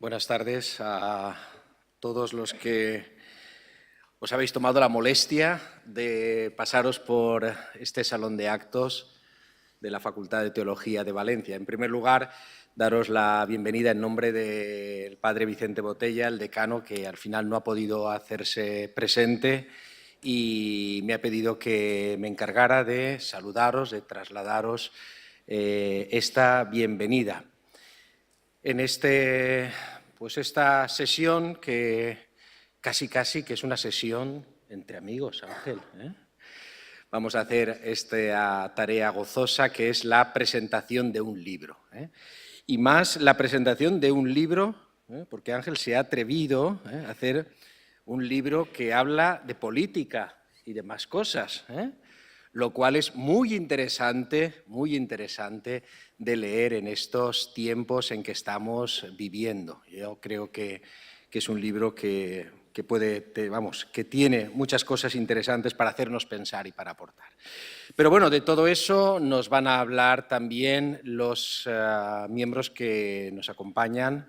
Buenas tardes a todos los que os habéis tomado la molestia de pasaros por este salón de actos de la Facultad de Teología de Valencia. En primer lugar, daros la bienvenida en nombre del padre Vicente Botella, el decano, que al final no ha podido hacerse presente y me ha pedido que me encargara de saludaros, de trasladaros esta bienvenida. En esta sesión que casi que es una sesión entre amigos, Ángel, ¿eh? Vamos a hacer esta tarea gozosa que es la presentación de un libro, ¿eh? Y más la presentación de un libro, porque Ángel se ha atrevido a hacer un libro que habla de política y de más cosas, lo cual es muy interesante de leer en estos tiempos en que estamos viviendo. Yo creo que es un libro que tiene muchas cosas interesantes para hacernos pensar y para aportar. Pero bueno, de todo eso nos van a hablar también los miembros que nos acompañan.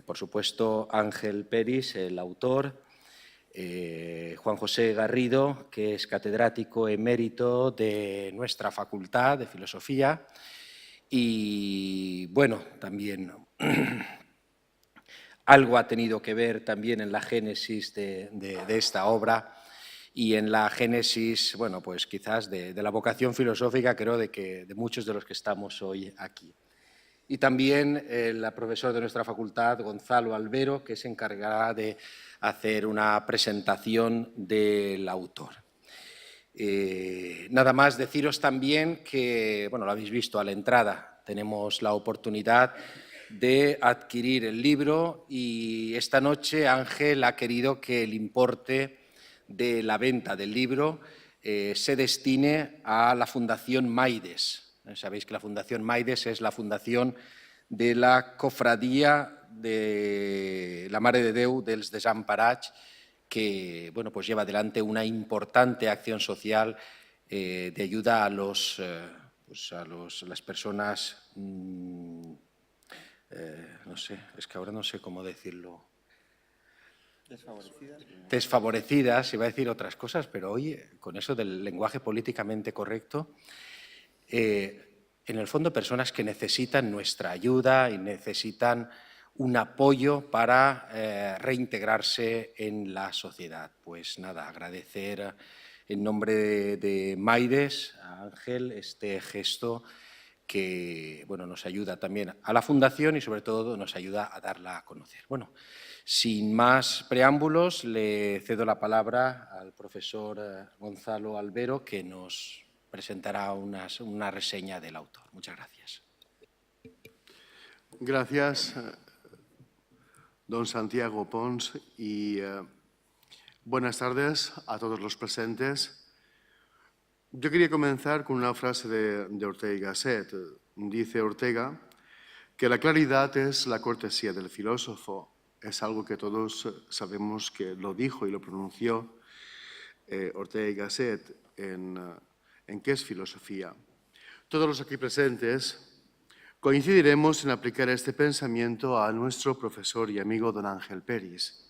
Por supuesto, Ángel Peris, el autor, Juan José Garrido, que es catedrático emérito de nuestra Facultad de Filosofía, y bueno, también algo ha tenido que ver también en la génesis de esta obra y en la génesis, bueno, pues quizás de la vocación filosófica, creo, de muchos de los que estamos hoy aquí. Y también el profesor de nuestra facultad, Gonzalo Albero, que se encargará de hacer una presentación del autor. Nada más deciros también que, bueno, lo habéis visto a la entrada, tenemos la oportunidad de adquirir el libro y esta noche Ángel ha querido que el importe de la venta del libro se destine a la Fundación Maides. Sabéis que la Fundación Maides es la fundación de la Cofradía de la Mare de Déu dels Desemparats, que bueno, pues lleva adelante una importante acción social de ayuda a las personas, no sé, es que ahora no sé cómo decirlo. Desfavorecidas, iba a decir otras cosas, pero oye, con eso del lenguaje políticamente correcto, en el fondo personas que necesitan nuestra ayuda y necesitan un apoyo para reintegrarse en la sociedad. Pues nada, agradecer en nombre de Maides a Ángel este gesto que bueno, nos ayuda también a la Fundación y sobre todo nos ayuda a darla a conocer. Bueno, sin más preámbulos, le cedo la palabra al profesor Gonzalo Albero, que nos presentará una reseña del autor. Muchas gracias. Gracias, don Santiago Pons, y buenas tardes a todos los presentes. Yo quería comenzar con una frase de Ortega y Gasset. Dice Ortega que la claridad es la cortesía del filósofo. Es algo que todos sabemos que lo dijo y lo pronunció Ortega y Gasset en ¿Qué es filosofía? Todos los aquí presentes coincidiremos en aplicar este pensamiento a nuestro profesor y amigo don Ángel Peris.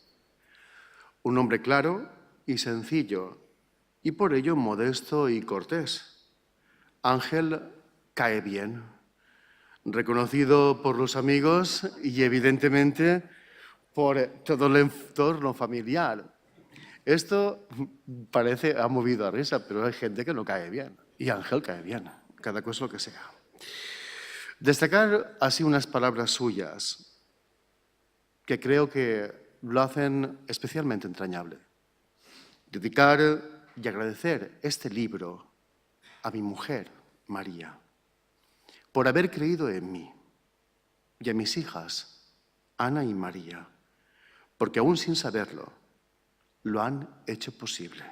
Un hombre claro y sencillo, y por ello modesto y cortés. Ángel cae bien, reconocido por los amigos y evidentemente por todo el entorno familiar. Esto ha movido a risa, pero hay gente que no cae bien, y Ángel cae bien, cada cosa lo que sea. Destacar así unas palabras suyas que creo que lo hacen especialmente entrañable. Dedicar y agradecer este libro a mi mujer, María, por haber creído en mí, y a mis hijas, Ana y María, porque aún sin saberlo, lo han hecho posible.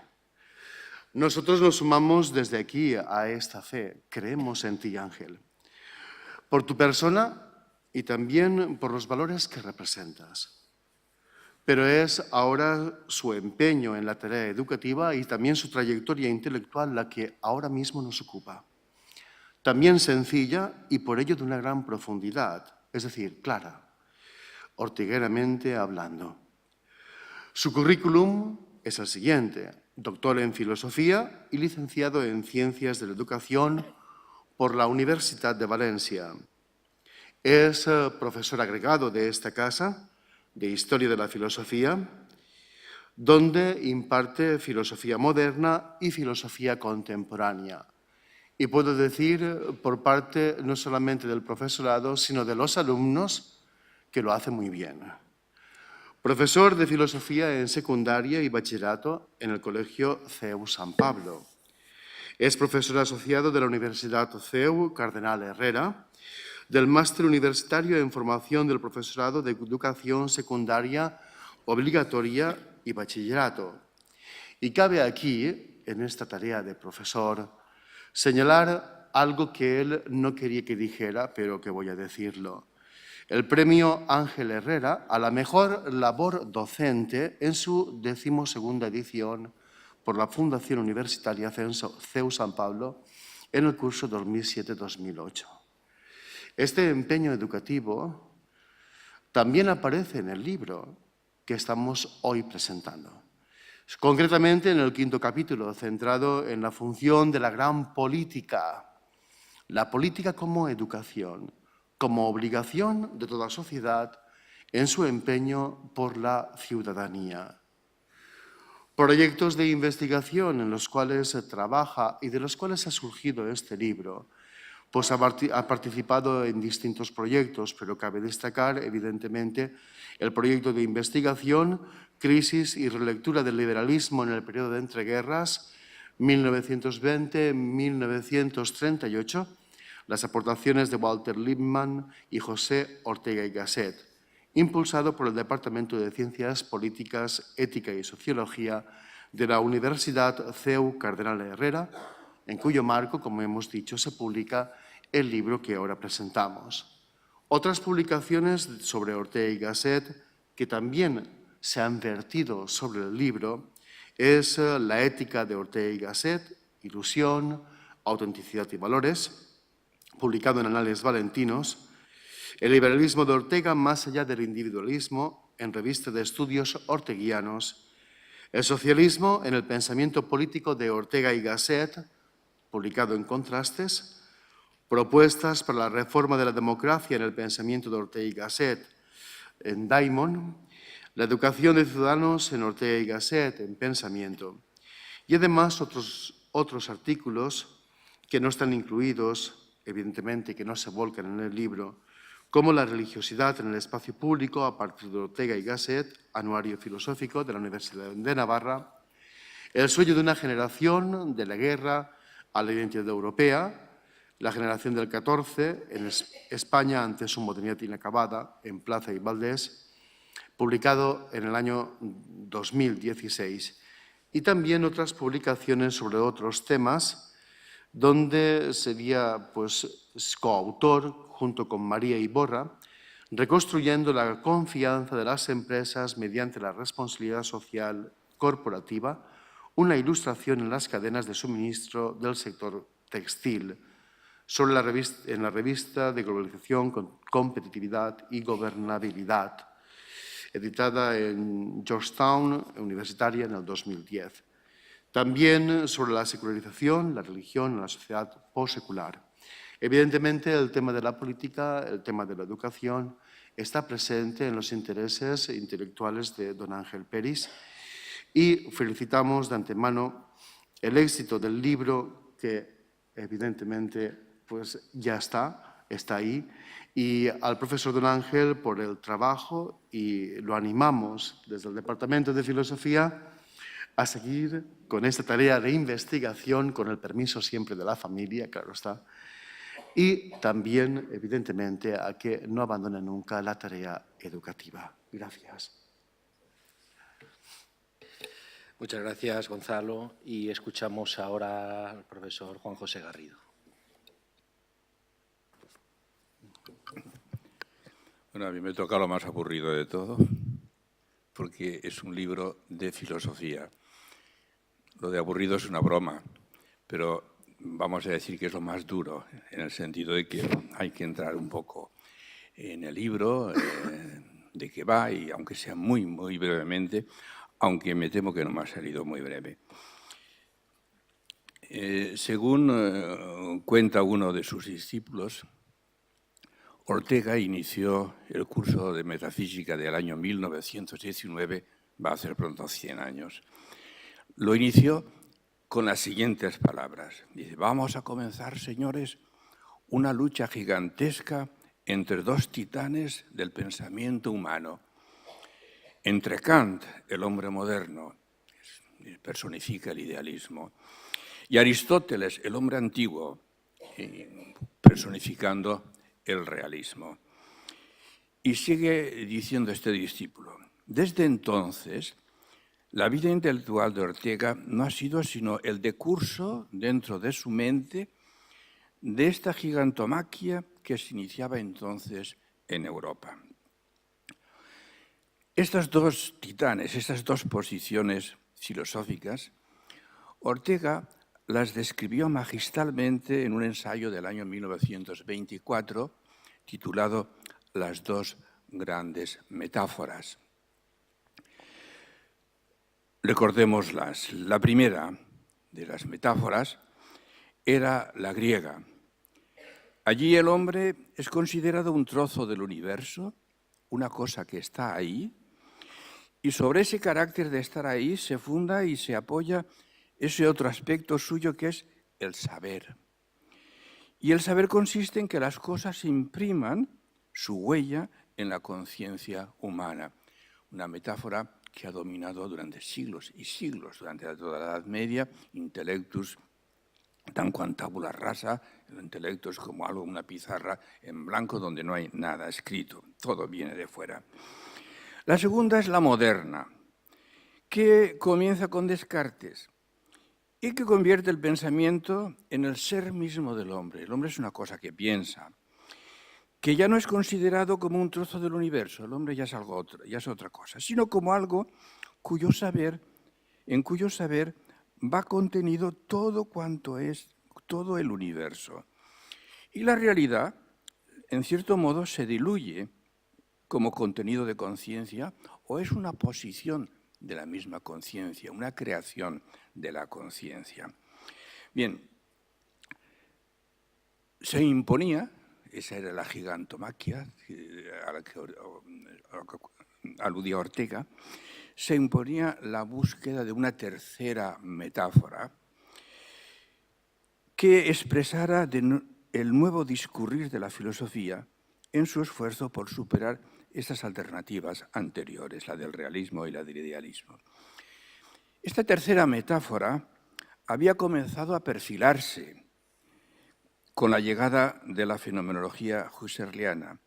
Nosotros nos sumamos desde aquí a esta fe. Creemos en ti, Ángel, por tu persona y también por los valores que representas. Pero es ahora su empeño en la tarea educativa y también su trayectoria intelectual la que ahora mismo nos ocupa. También sencilla y por ello de una gran profundidad, es decir, clara. ortigueramente hablando. Su currículum es el siguiente: doctor en Filosofía y licenciado en Ciencias de la Educación por la Universidad de Valencia. Es profesor agregado de esta casa de Historia de la Filosofía, donde imparte filosofía moderna y filosofía contemporánea. Y puedo decir, por parte no solamente del profesorado, sino de los alumnos, que lo hace muy bien. Profesor de filosofía en secundaria y bachillerato en el Colegio CEU San Pablo. Es profesor asociado de la Universidad CEU Cardenal Herrera, del Máster Universitario en Formación del Profesorado de Educación Secundaria Obligatoria y Bachillerato. Y cabe aquí, en esta tarea de profesor, señalar algo que él no quería que dijera, pero que voy a decirlo. El premio Ángel Herrera a la mejor labor docente en su 12ª edición por la Fundación Universitaria CEU San Pablo en el curso 2007-2008. Este empeño educativo también aparece en el libro que estamos hoy presentando. Concretamente en el 5º capítulo, centrado en la función de la gran política, la política como educación, como obligación de toda sociedad en su empeño por la ciudadanía. Proyectos de investigación en los cuales se trabaja y de los cuales ha surgido este libro, pues ha participado en distintos proyectos, pero cabe destacar, evidentemente, el proyecto de investigación Crisis y relectura del liberalismo en el periodo de entreguerras, 1920-1938, las aportaciones de Walter Lippmann y José Ortega y Gasset, impulsado por el Departamento de Ciencias Políticas, Ética y Sociología de la Universidad CEU Cardenal Herrera, en cuyo marco, como hemos dicho, se publica el libro que ahora presentamos. Otras publicaciones sobre Ortega y Gasset que también se han vertido sobre el libro es La ética de Ortega y Gasset, Ilusión, Autenticidad y Valores, publicado en Anales Valentinos, El liberalismo de Ortega más allá del individualismo, en Revista de Estudios Orteguianos, El socialismo en el pensamiento político de Ortega y Gasset, publicado en Contrastes, Propuestas para la reforma de la democracia en el pensamiento de Ortega y Gasset, en Daimon, La educación de ciudadanos en Ortega y Gasset, en Pensamiento, y además otros artículos que no están incluidos, evidentemente, que no se volcan en el libro, como La religiosidad en el espacio público a partir de Ortega y Gasset, Anuario filosófico de la Universidad de Navarra, El sueño de una generación, de la guerra a la identidad europea, La generación del 14, en España ante su modernidad inacabada, en Plaza y Valdés, publicado en el año 2016. Y también otras publicaciones sobre otros temas, donde sería coautor, junto con María Iborra, Reconstruyendo la confianza de las empresas mediante la responsabilidad social corporativa, una ilustración en las cadenas de suministro del sector textil, en la revista de Globalización, Competitividad y Gobernabilidad, editada en Georgetown, universitaria, en el 2010. También sobre la secularización, la religión en la sociedad postsecular. Evidentemente, el tema de la política, el tema de la educación, está presente en los intereses intelectuales de don Ángel Peris y felicitamos de antemano el éxito del libro que, evidentemente, pues ya está ahí, y al profesor don Ángel por el trabajo, y lo animamos desde el Departamento de Filosofía a seguir con esta tarea de investigación, con el permiso siempre de la familia, claro está, y también, evidentemente, a que no abandone nunca la tarea educativa. Gracias. Muchas gracias, Gonzalo. Y escuchamos ahora al profesor Juan José Garrido. Bueno, a mí me toca lo más aburrido de todo, porque es un libro de filosofía. Lo de aburrido es una broma, pero vamos a decir que es lo más duro, en el sentido de que hay que entrar un poco en el libro, de qué va, y aunque sea muy, muy brevemente, aunque me temo que no me ha salido muy breve. Según cuenta uno de sus discípulos, Ortega inició el curso de metafísica del año 1919, va a ser pronto 100 años. Lo inició con las siguientes palabras. Dice, vamos a comenzar, señores, una lucha gigantesca entre dos titanes del pensamiento humano. Entre Kant, el hombre moderno, personifica el idealismo, y Aristóteles, el hombre antiguo, personificando el realismo. Y sigue diciendo este discípulo, desde entonces, la vida intelectual de Ortega no ha sido sino el decurso dentro de su mente de esta gigantomaquia que se iniciaba entonces en Europa. Estas dos titanes, estas dos posiciones filosóficas, Ortega las describió magistralmente en un ensayo del año 1924 titulado Las dos grandes metáforas. Recordémoslas. La primera de las metáforas era la griega. Allí el hombre es considerado un trozo del universo, una cosa que está ahí, y sobre ese carácter de estar ahí se funda y se apoya ese otro aspecto suyo que es el saber. Y el saber consiste en que las cosas impriman su huella en la conciencia humana. Una metáfora que ha dominado durante siglos y siglos, durante toda la Edad Media, intellectus tanquam tabula rasa, el intelecto es como algo, una pizarra en blanco donde no hay nada escrito, todo viene de fuera. La segunda es la moderna, que comienza con Descartes y que convierte el pensamiento en el ser mismo del hombre. El hombre es una cosa que piensa, que ya no es considerado como un trozo del universo, el hombre ya es algo otro, ya es otra cosa, sino como algo en cuyo saber va contenido todo cuanto es todo el universo. Y la realidad, en cierto modo, se diluye como contenido de conciencia o es una posición de la misma conciencia, una creación de la conciencia. Bien, se imponía, esa era la gigantomaquia a la que aludía Ortega, se imponía la búsqueda de una tercera metáfora que expresara el nuevo discurrir de la filosofía en su esfuerzo por superar estas alternativas anteriores, la del realismo y la del idealismo. Esta tercera metáfora había comenzado a perfilarse con la llegada de la fenomenología husserliana.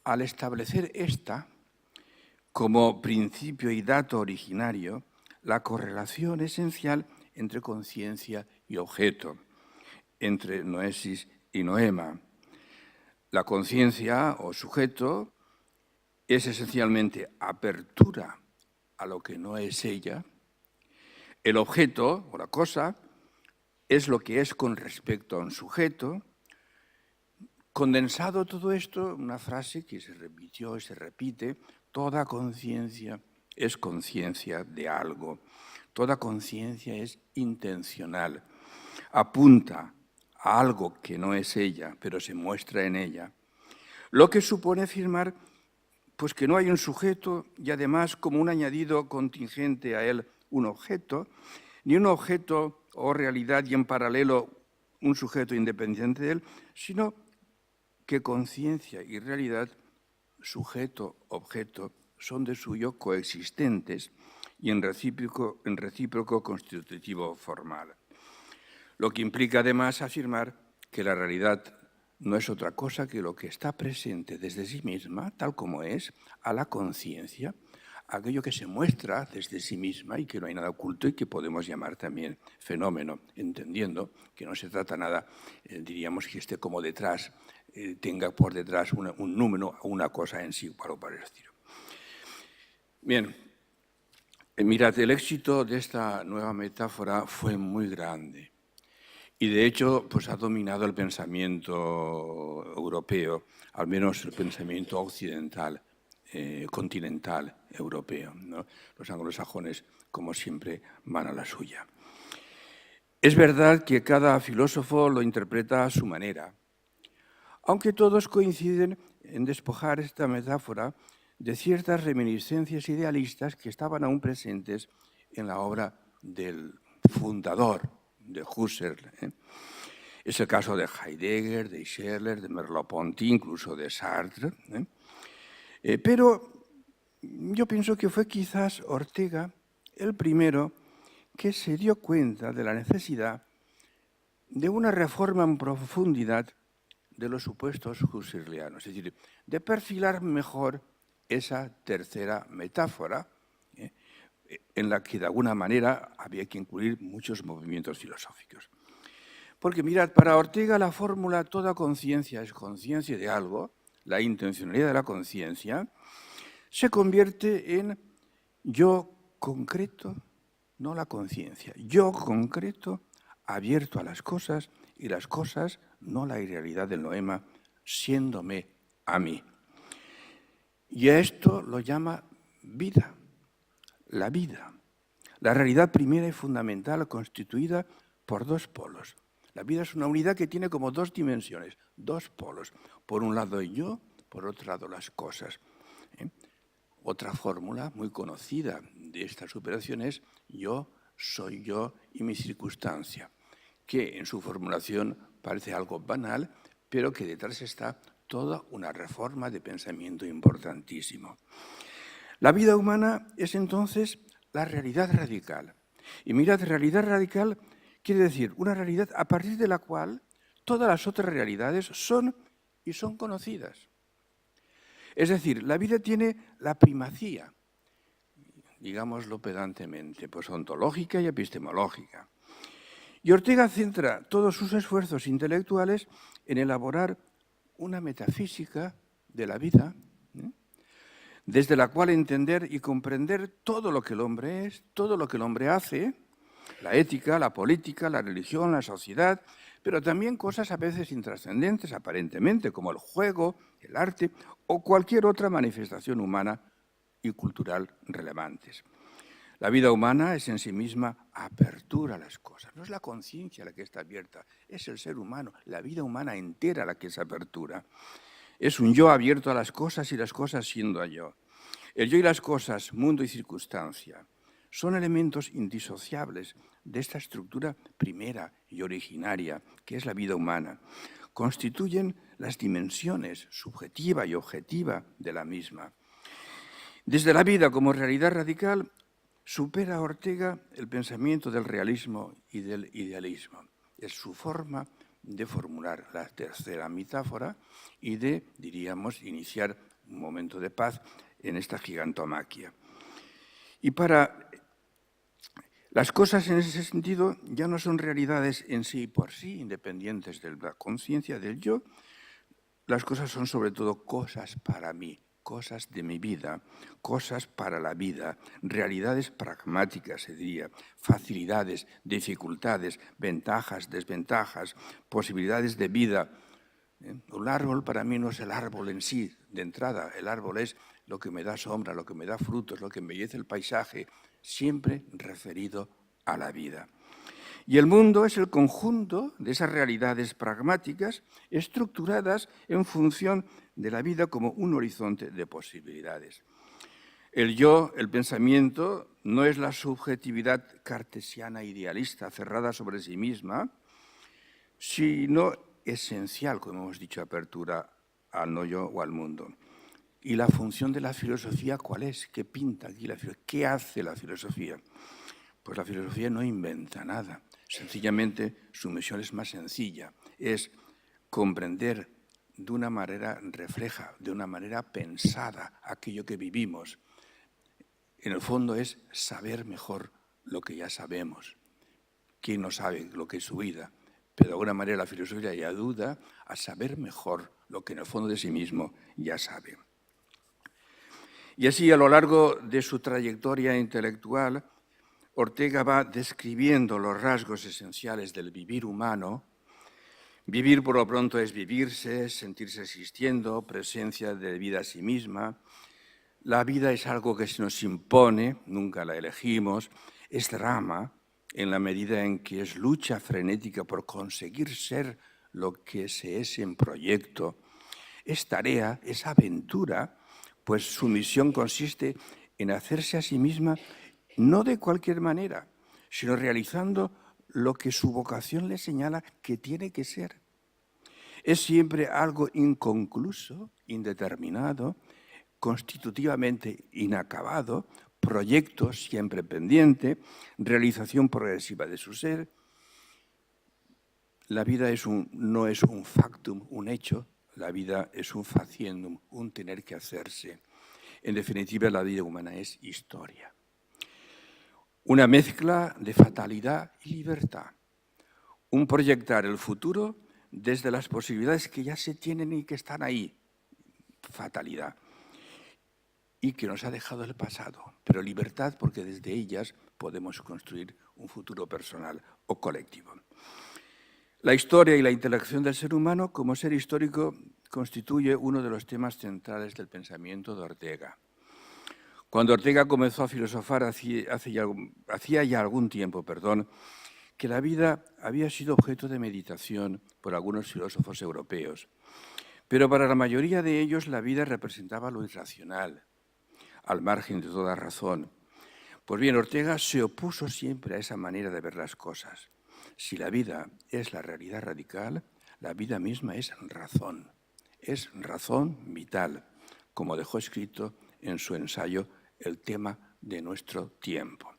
Al establecer esta, como principio y dato originario, la correlación esencial entre conciencia y objeto, entre noesis y noema. La conciencia o sujeto es esencialmente apertura a lo que no es ella. El objeto o la cosa es lo que es con respecto a un sujeto. Condensado todo esto, una frase que se repitió y se repite, toda conciencia es conciencia de algo. Toda conciencia es intencional. Apunta a algo que no es ella, pero se muestra en ella. Lo que supone afirmar pues, que no hay un sujeto y además como un añadido contingente a él un objeto, ni un objeto o realidad y en paralelo un sujeto independiente de él, sino que conciencia y realidad, sujeto-objeto, son de suyo coexistentes y en recíproco constitutivo formal. Lo que implica además afirmar que la realidad no es otra cosa que lo que está presente desde sí misma, tal como es, a la conciencia, aquello que se muestra desde sí misma y que no hay nada oculto y que podemos llamar también fenómeno, entendiendo que no se trata nada, diríamos, que esté como detrás, tenga por detrás un número o una cosa en sí, para el estilo. Bien, mirad, el éxito de esta nueva metáfora fue muy grande. Y de hecho, pues ha dominado el pensamiento europeo, al menos el pensamiento occidental, continental europeo, ¿no? Los anglosajones, como siempre, van a la suya. Es verdad que cada filósofo lo interpreta a su manera, aunque todos coinciden en despojar esta metáfora de ciertas reminiscencias idealistas que estaban aún presentes en la obra del fundador de Husserl. Es el caso de Heidegger, de Schiller, de Merleau-Ponty, incluso de Sartre. Pero yo pienso que fue quizás Ortega el primero que se dio cuenta de la necesidad de una reforma en profundidad de los supuestos husserlianos, es decir, de perfilar mejor esa tercera metáfora, en la que de alguna manera había que incluir muchos movimientos filosóficos. Porque mirad, para Ortega la fórmula toda conciencia es conciencia de algo, la intencionalidad de la conciencia, se convierte en yo concreto, no la conciencia, yo concreto abierto a las cosas y las cosas, no la irrealidad del noema, siéndome a mí. Y a esto lo llama vida, la vida, la realidad primera y fundamental constituida por dos polos. La vida es una unidad que tiene como dos dimensiones, dos polos. Por un lado yo, por otro lado las cosas. Otra fórmula muy conocida de esta superación es yo, soy yo y mi circunstancia, que en su formulación parece algo banal, pero que detrás está toda una reforma de pensamiento importantísimo. La vida humana es entonces la realidad radical. Y mirad, realidad radical quiere decir una realidad a partir de la cual todas las otras realidades son y son conocidas. Es decir, la vida tiene la primacía, digámoslo pedantemente, pues ontológica y epistemológica. Y Ortega centra todos sus esfuerzos intelectuales en elaborar una metafísica de la vida, desde la cual entender y comprender todo lo que el hombre es, todo lo que el hombre hace, la ética, la política, la religión, la sociedad, pero también cosas a veces intrascendentes aparentemente, como el juego, el arte o cualquier otra manifestación humana y cultural relevantes. La vida humana es en sí misma apertura a las cosas. No es la conciencia la que está abierta, es el ser humano, la vida humana entera la que es apertura. Es un yo abierto a las cosas y las cosas siendo a yo. El yo y las cosas, mundo y circunstancia, son elementos indisociables de esta estructura primera y originaria que es la vida humana. Constituyen las dimensiones subjetiva y objetiva de la misma. Desde la vida como realidad radical, supera Ortega el pensamiento del realismo y del idealismo. Es su forma de formular la tercera metáfora y de, diríamos, iniciar un momento de paz en esta gigantomaquia. Y para las cosas en ese sentido ya no son realidades en sí y por sí, independientes de la conciencia del yo. Las cosas son sobre todo cosas para mí, cosas de mi vida, cosas para la vida, realidades pragmáticas, se diría, facilidades, dificultades, ventajas, desventajas, posibilidades de vida. Un árbol para mí no es el árbol en sí, de entrada. El árbol es lo que me da sombra, lo que me da frutos, lo que embellece el paisaje, siempre referido a la vida. Y el mundo es el conjunto de esas realidades pragmáticas estructuradas en función de la vida como un horizonte de posibilidades. El yo, el pensamiento, no es la subjetividad cartesiana idealista cerrada sobre sí misma, sino esencial, como hemos dicho, apertura al no yo o al mundo. ¿Y la función de la filosofía cuál es? ¿Qué pinta aquí la filosofía? ¿Qué hace la filosofía? Pues la filosofía no inventa nada. Sencillamente su misión es más sencilla, es comprender de una manera refleja, de una manera pensada aquello que vivimos. En el fondo es saber mejor lo que ya sabemos. ¿Quién no sabe lo que es su vida? Pero de alguna manera la filosofía ya ayuda a saber mejor lo que en el fondo de sí mismo ya sabe. Y así, a lo largo de su trayectoria intelectual, Ortega va describiendo los rasgos esenciales del vivir humano. Vivir, por lo pronto, es vivirse, sentirse existiendo, presencia de vida a sí misma, La vida es algo que se nos impone, nunca la elegimos, es drama en la medida en que es lucha frenética por conseguir ser lo que se es en proyecto. Es tarea, es aventura, pues su misión consiste en hacerse a sí misma no de cualquier manera, sino realizando lo que su vocación le señala que tiene que ser. Es siempre algo inconcluso, indeterminado, constitutivamente inacabado, proyecto siempre pendiente, realización progresiva de su ser. La vida no es un factum, un hecho, la vida es un faciendum, un tener que hacerse. En definitiva, la vida humana es historia. Una mezcla de fatalidad y libertad. Un proyectar el futuro desde las posibilidades que ya se tienen y que están ahí. Fatalidad. Y que nos ha dejado el pasado, pero libertad porque desde ellas podemos construir un futuro personal o colectivo. La historia y la intelección del ser humano como ser histórico constituye uno de los temas centrales del pensamiento de Ortega. Cuando Ortega comenzó a filosofar hacía ya algún tiempo, que la vida había sido objeto de meditación por algunos filósofos europeos. Pero para la mayoría de ellos la vida representaba lo irracional, al margen de toda razón. Pues bien, Ortega se opuso siempre a esa manera de ver las cosas. Si la vida es la realidad radical, la vida misma es razón vital, como dejó escrito en su ensayo El tema de nuestro tiempo.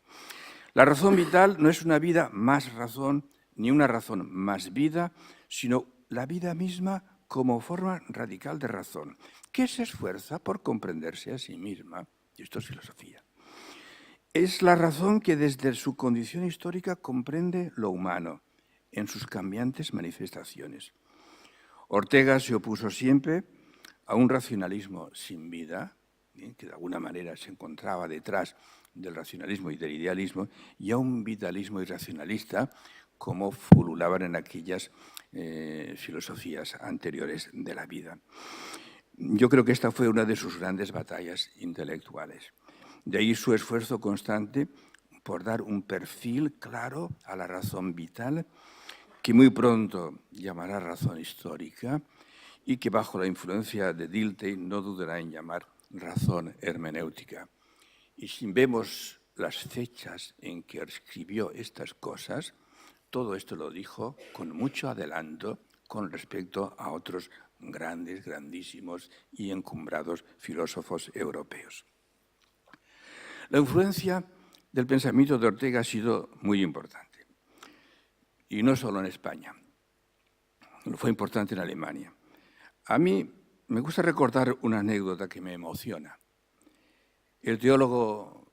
La razón vital no es una vida más razón, ni una razón más vida, sino la vida misma como forma radical de razón, que se esfuerza por comprenderse a sí misma, y esto es filosofía. Es la razón que desde su condición histórica comprende lo humano en sus cambiantes manifestaciones. Ortega se opuso siempre a un racionalismo sin vida, que de alguna manera se encontraba detrás del racionalismo y del idealismo, y a un vitalismo irracionalista, como fululaban en aquellas filosofías anteriores de la vida. Yo creo que esta fue una de sus grandes batallas intelectuales. De ahí su esfuerzo constante por dar un perfil claro a la razón vital, que muy pronto llamará razón histórica y que bajo la influencia de Dilthey no dudará en llamar razón hermenéutica. Y si vemos las fechas en que escribió estas cosas, todo esto lo dijo con mucho adelanto con respecto a otros grandes, grandísimos y encumbrados filósofos europeos. La influencia del pensamiento de Ortega ha sido muy importante, y no solo en España, fue importante en Alemania. A mí me gusta recordar una anécdota que me emociona. El teólogo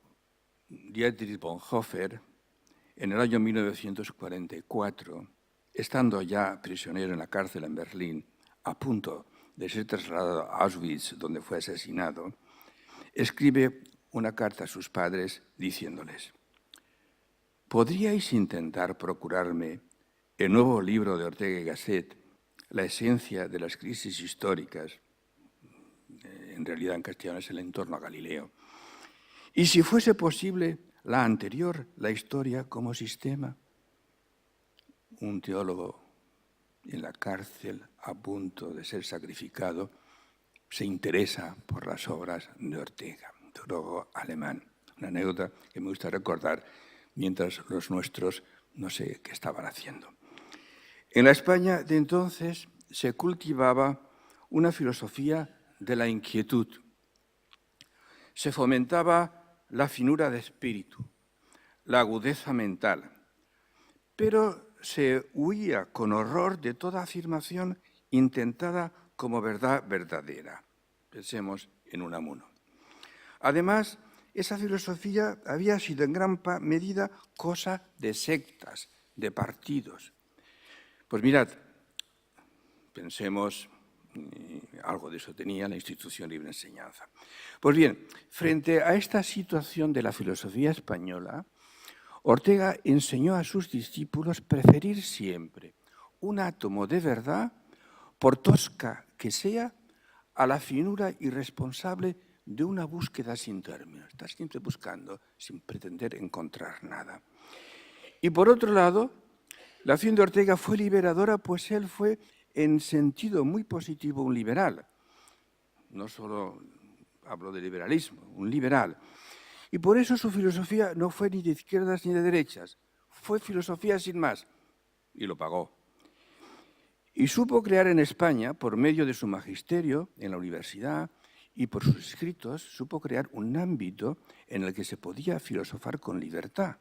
Dietrich Bonhoeffer, en el año 1944, estando ya prisionero en la cárcel en Berlín, a punto de ser trasladado a Auschwitz, donde fue asesinado, escribe una carta a sus padres diciéndoles: ¿podríais intentar procurarme el nuevo libro de Ortega y Gasset, La esencia de las crisis históricas? En realidad en castellano es El entorno a Galileo. Y si fuese posible, la anterior, La historia como sistema. Un teólogo en la cárcel a punto de ser sacrificado se interesa por las obras de Ortega, un teólogo alemán. Una anécdota que me gusta recordar mientras los nuestros no sé qué estaban haciendo. En la España de entonces se cultivaba una filosofía de la inquietud. Se fomentaba la finura de espíritu, la agudeza mental, pero se huía con horror de toda afirmación intentada como verdad verdadera. Pensemos en Unamuno. Además, esa filosofía había sido en gran medida cosa de sectas, de partidos. Pues mirad, pensemos, algo de eso tenía la Institución Libre de Enseñanza. Pues bien, frente a esta situación de la filosofía española, Ortega enseñó a sus discípulos preferir siempre un átomo de verdad, por tosca que sea, a la finura irresponsable de una búsqueda sin término. Estás siempre buscando sin pretender encontrar nada. Y por otro lado, la acción de Ortega fue liberadora, pues él fue en sentido muy positivo un liberal. No solo hablo de liberalismo, un liberal. Y por eso su filosofía no fue ni de izquierdas ni de derechas. Fue filosofía sin más. Y lo pagó. Y supo crear en España, por medio de su magisterio en la universidad y por sus escritos, supo crear un ámbito en el que se podía filosofar con libertad,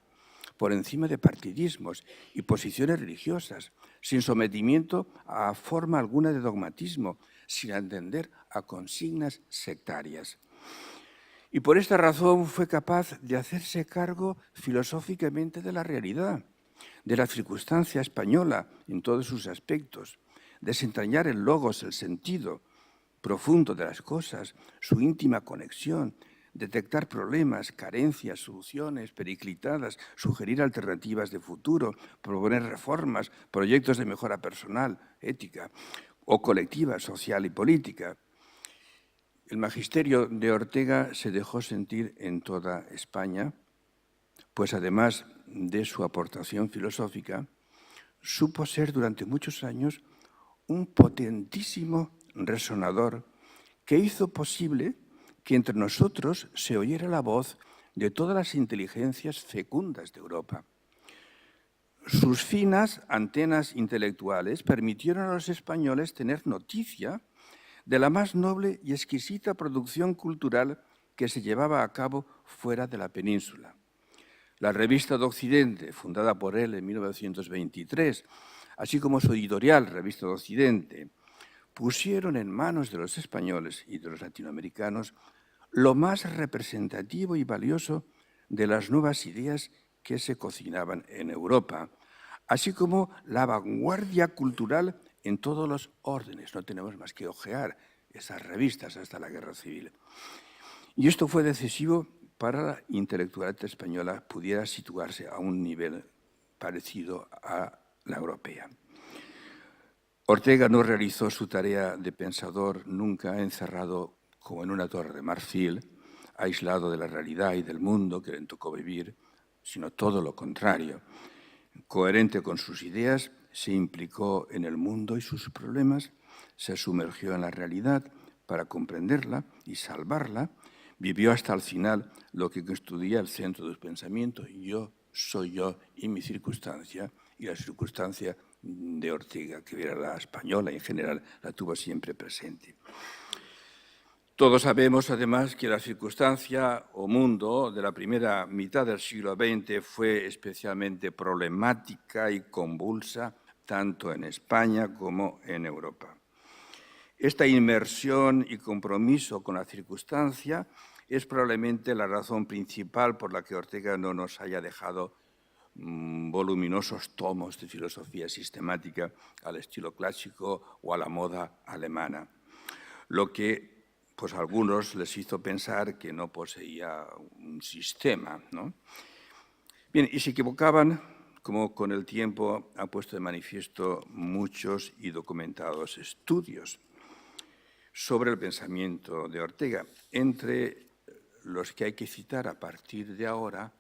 por encima de partidismos y posiciones religiosas, sin sometimiento a forma alguna de dogmatismo, sin atender a consignas sectarias. Y por esta razón fue capaz de hacerse cargo filosóficamente de la realidad, de la circunstancia española en todos sus aspectos, desentrañar el logos, el sentido profundo de las cosas, su íntima conexión, detectar problemas, carencias, soluciones, periclitadas, sugerir alternativas de futuro, proponer reformas, proyectos de mejora personal, ética o colectiva, social y política. El magisterio de Ortega se dejó sentir en toda España, pues además de su aportación filosófica, supo ser durante muchos años un potentísimo resonador que hizo posible que entre nosotros se oyera la voz de todas las inteligencias fecundas de Europa. Sus finas antenas intelectuales permitieron a los españoles tener noticia de la más noble y exquisita producción cultural que se llevaba a cabo fuera de la península. La Revista de Occidente, fundada por él en 1923, así como su editorial, Revista de Occidente, pusieron en manos de los españoles y de los latinoamericanos lo más representativo y valioso de las nuevas ideas que se cocinaban en Europa, así como la vanguardia cultural en todos los órdenes. No tenemos más que ojear esas revistas hasta la Guerra Civil. Y esto fue decisivo para la intelectualidad española pudiera situarse a un nivel parecido a la europea. Ortega no realizó su tarea de pensador nunca encerrado como en una torre de marfil, aislado de la realidad y del mundo que le tocó vivir, sino todo lo contrario. Coherente con sus ideas, se implicó en el mundo y sus problemas, se sumergió en la realidad para comprenderla y salvarla, vivió hasta el final lo que constituía el centro de su pensamiento, yo soy yo y mi circunstancia, y la circunstancia de Ortega, que era la española y en general la tuvo siempre presente. Todos sabemos, además, que la circunstancia o mundo de la primera mitad del siglo XX fue especialmente problemática y convulsa, tanto en España como en Europa. Esta inmersión y compromiso con la circunstancia es probablemente la razón principal por la que Ortega no nos haya dejado voluminosos tomos de filosofía sistemática al estilo clásico o a la moda alemana, lo que pues a algunos les hizo pensar que no poseía un sistema, ¿no? Bien, y se equivocaban, como con el tiempo han puesto de manifiesto muchos y documentados estudios sobre el pensamiento de Ortega, entre los que hay que citar a partir de ahora,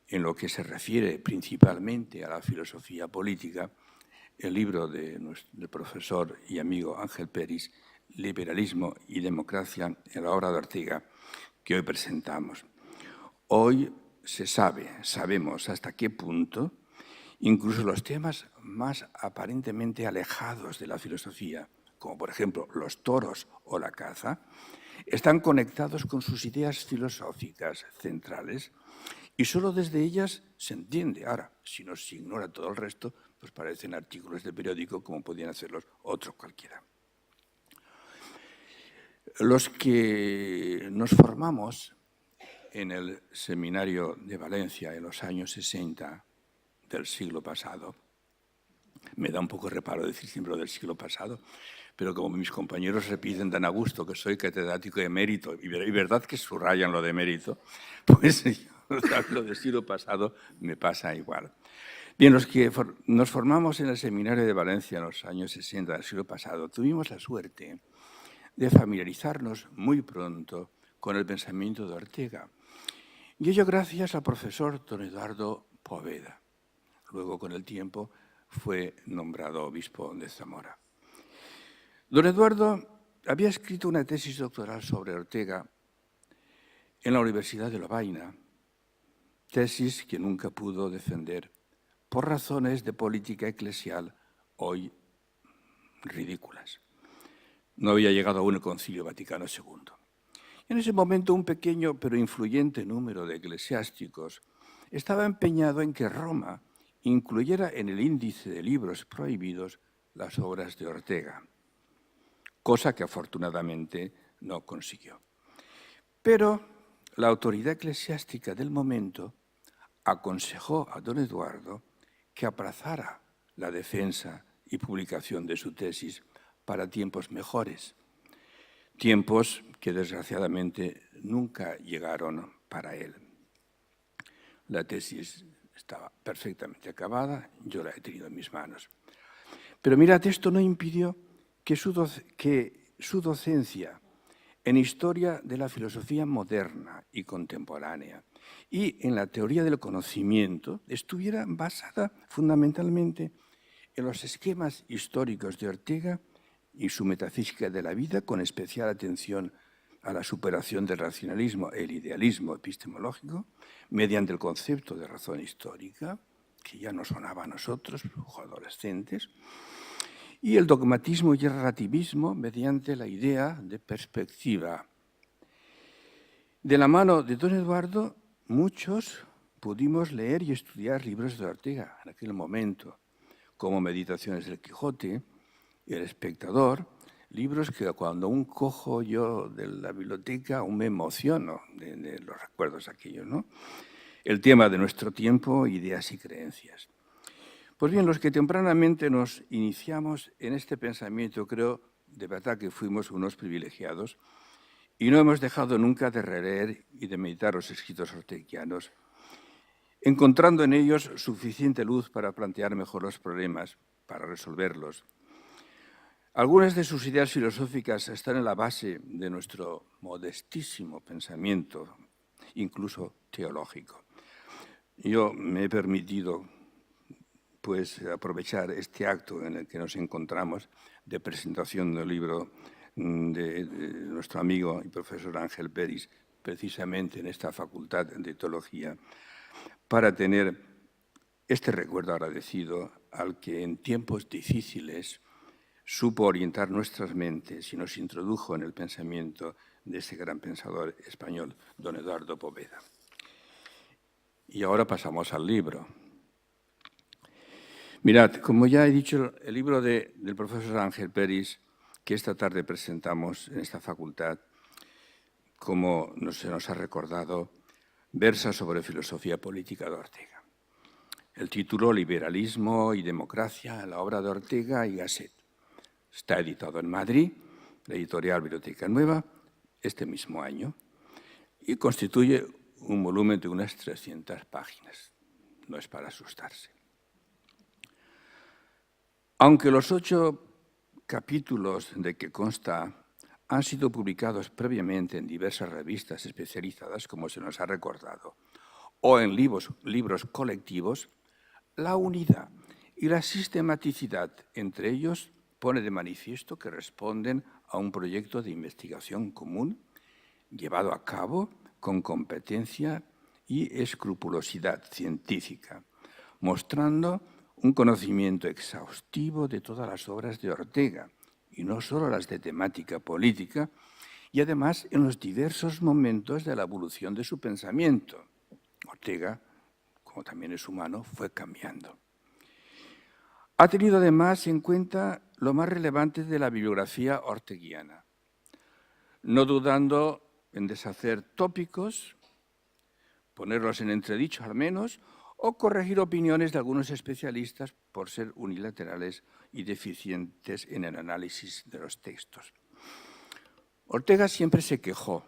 en lo que se refiere principalmente a la filosofía política, el libro del profesor y amigo Ángel Peris, Liberalismo y democracia en la obra de Ortega, que hoy presentamos. Hoy sabemos hasta qué punto incluso los temas más aparentemente alejados de la filosofía, como por ejemplo los toros o la caza, están conectados con sus ideas filosóficas centrales y solo desde ellas se entiende. Ahora, si no se ignora todo el resto, pues parecen artículos de periódico como podían hacerlos otros cualquiera. Los que nos formamos en el seminario de Valencia en los años 60 del siglo pasado, me da un poco reparo decir siempre lo del siglo pasado, pero como mis compañeros repiten tan a gusto que soy catedrático de mérito, y verdad que subrayan lo de mérito, pues lo del siglo pasado me pasa igual. Bien, los que nos formamos en el seminario de Valencia en los años 60 del siglo pasado, tuvimos la suerte de familiarizarnos muy pronto con el pensamiento de Ortega. Y ello gracias al profesor don Eduardo Poveda. Luego, con el tiempo, fue nombrado obispo de Zamora. Don Eduardo había escrito una tesis doctoral sobre Ortega en la Universidad de Lovaina, tesis que nunca pudo defender por razones de política eclesial hoy ridículas. No había llegado aún el Concilio Vaticano II. En ese momento, un pequeño pero influyente número de eclesiásticos estaba empeñado en que Roma incluyera en el índice de libros prohibidos las obras de Ortega, cosa que afortunadamente no consiguió. Pero la autoridad eclesiástica del momento aconsejó a don Eduardo que aplazara la defensa y publicación de su tesis para tiempos mejores, tiempos que desgraciadamente nunca llegaron para él. La tesis estaba perfectamente acabada, yo la he tenido en mis manos. Pero mirad, esto no impidió que su docencia en historia de la filosofía moderna y contemporánea y en la teoría del conocimiento estuviera basada fundamentalmente en los esquemas históricos de Ortega y su metafísica de la vida, con especial atención a la superación del racionalismo e el idealismo epistemológico mediante el concepto de razón histórica, que ya no sonaba a nosotros, adolescentes, y el dogmatismo y el relativismo mediante la idea de perspectiva. De la mano de don Eduardo, muchos pudimos leer y estudiar libros de Ortega en aquel momento, como Meditaciones del Quijote, El Espectador, libros que cuando aún cojo yo de la biblioteca aún me emociono de los recuerdos aquellos, ¿no? El tema de nuestro tiempo, ideas y creencias. Pues bien, los que tempranamente nos iniciamos en este pensamiento, creo de verdad que fuimos unos privilegiados y no hemos dejado nunca de releer y de meditar los escritos orteguianos, encontrando en ellos suficiente luz para plantear mejor los problemas, para resolverlos. Algunas de sus ideas filosóficas están en la base de nuestro modestísimo pensamiento, incluso teológico. Yo me he permitido aprovechar este acto en el que nos encontramos de presentación del libro de nuestro amigo y profesor Ángel Peris, precisamente en esta Facultad de Teología, para tener este recuerdo agradecido al que en tiempos difíciles supo orientar nuestras mentes y nos introdujo en el pensamiento de ese gran pensador español, don Eduardo Poveda. Y ahora pasamos al libro. Mirad, como ya he dicho, el libro del profesor Ángel Peris, que esta tarde presentamos en esta facultad, como se nos ha recordado, versa sobre filosofía política de Ortega. El título, Liberalismo y Democracia, la obra de Ortega y Gasset. Está editado en Madrid, la editorial Biblioteca Nueva, este mismo año, y constituye un volumen de unas 300 páginas. No es para asustarse. Aunque los 8 capítulos de que consta han sido publicados previamente en diversas revistas especializadas, como se nos ha recordado, o en libros colectivos, la unidad y la sistematicidad entre ellos pone de manifiesto que responden a un proyecto de investigación común llevado a cabo con competencia y escrupulosidad científica, mostrando un conocimiento exhaustivo de todas las obras de Ortega, y no solo las de temática política, y además en los diversos momentos de la evolución de su pensamiento. Ortega, como también es humano, fue cambiando. Ha tenido además en cuenta lo más relevante de la bibliografía orteguiana, no dudando en deshacer tópicos, ponerlos en entredicho al menos, o corregir opiniones de algunos especialistas por ser unilaterales y deficientes en el análisis de los textos. Ortega siempre se quejó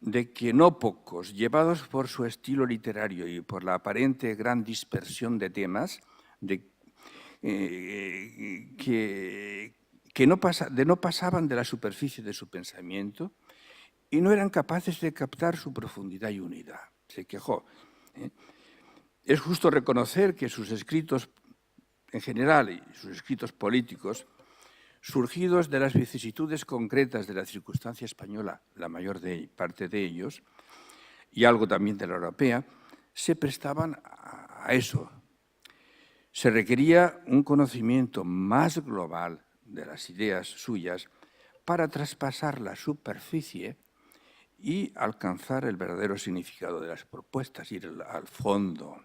de que no pocos, llevados por su estilo literario y por la aparente gran dispersión de temas, no pasaban de la superficie de su pensamiento y no eran capaces de captar su profundidad y unidad. Se quejó. Es justo reconocer que sus escritos en general y sus escritos políticos, surgidos de las vicisitudes concretas de la circunstancia española, la mayor parte de ellos, y algo también de la europea, se prestaban a eso. Se requería un conocimiento más global de las ideas suyas para traspasar la superficie y alcanzar el verdadero significado de las propuestas, ir al fondo.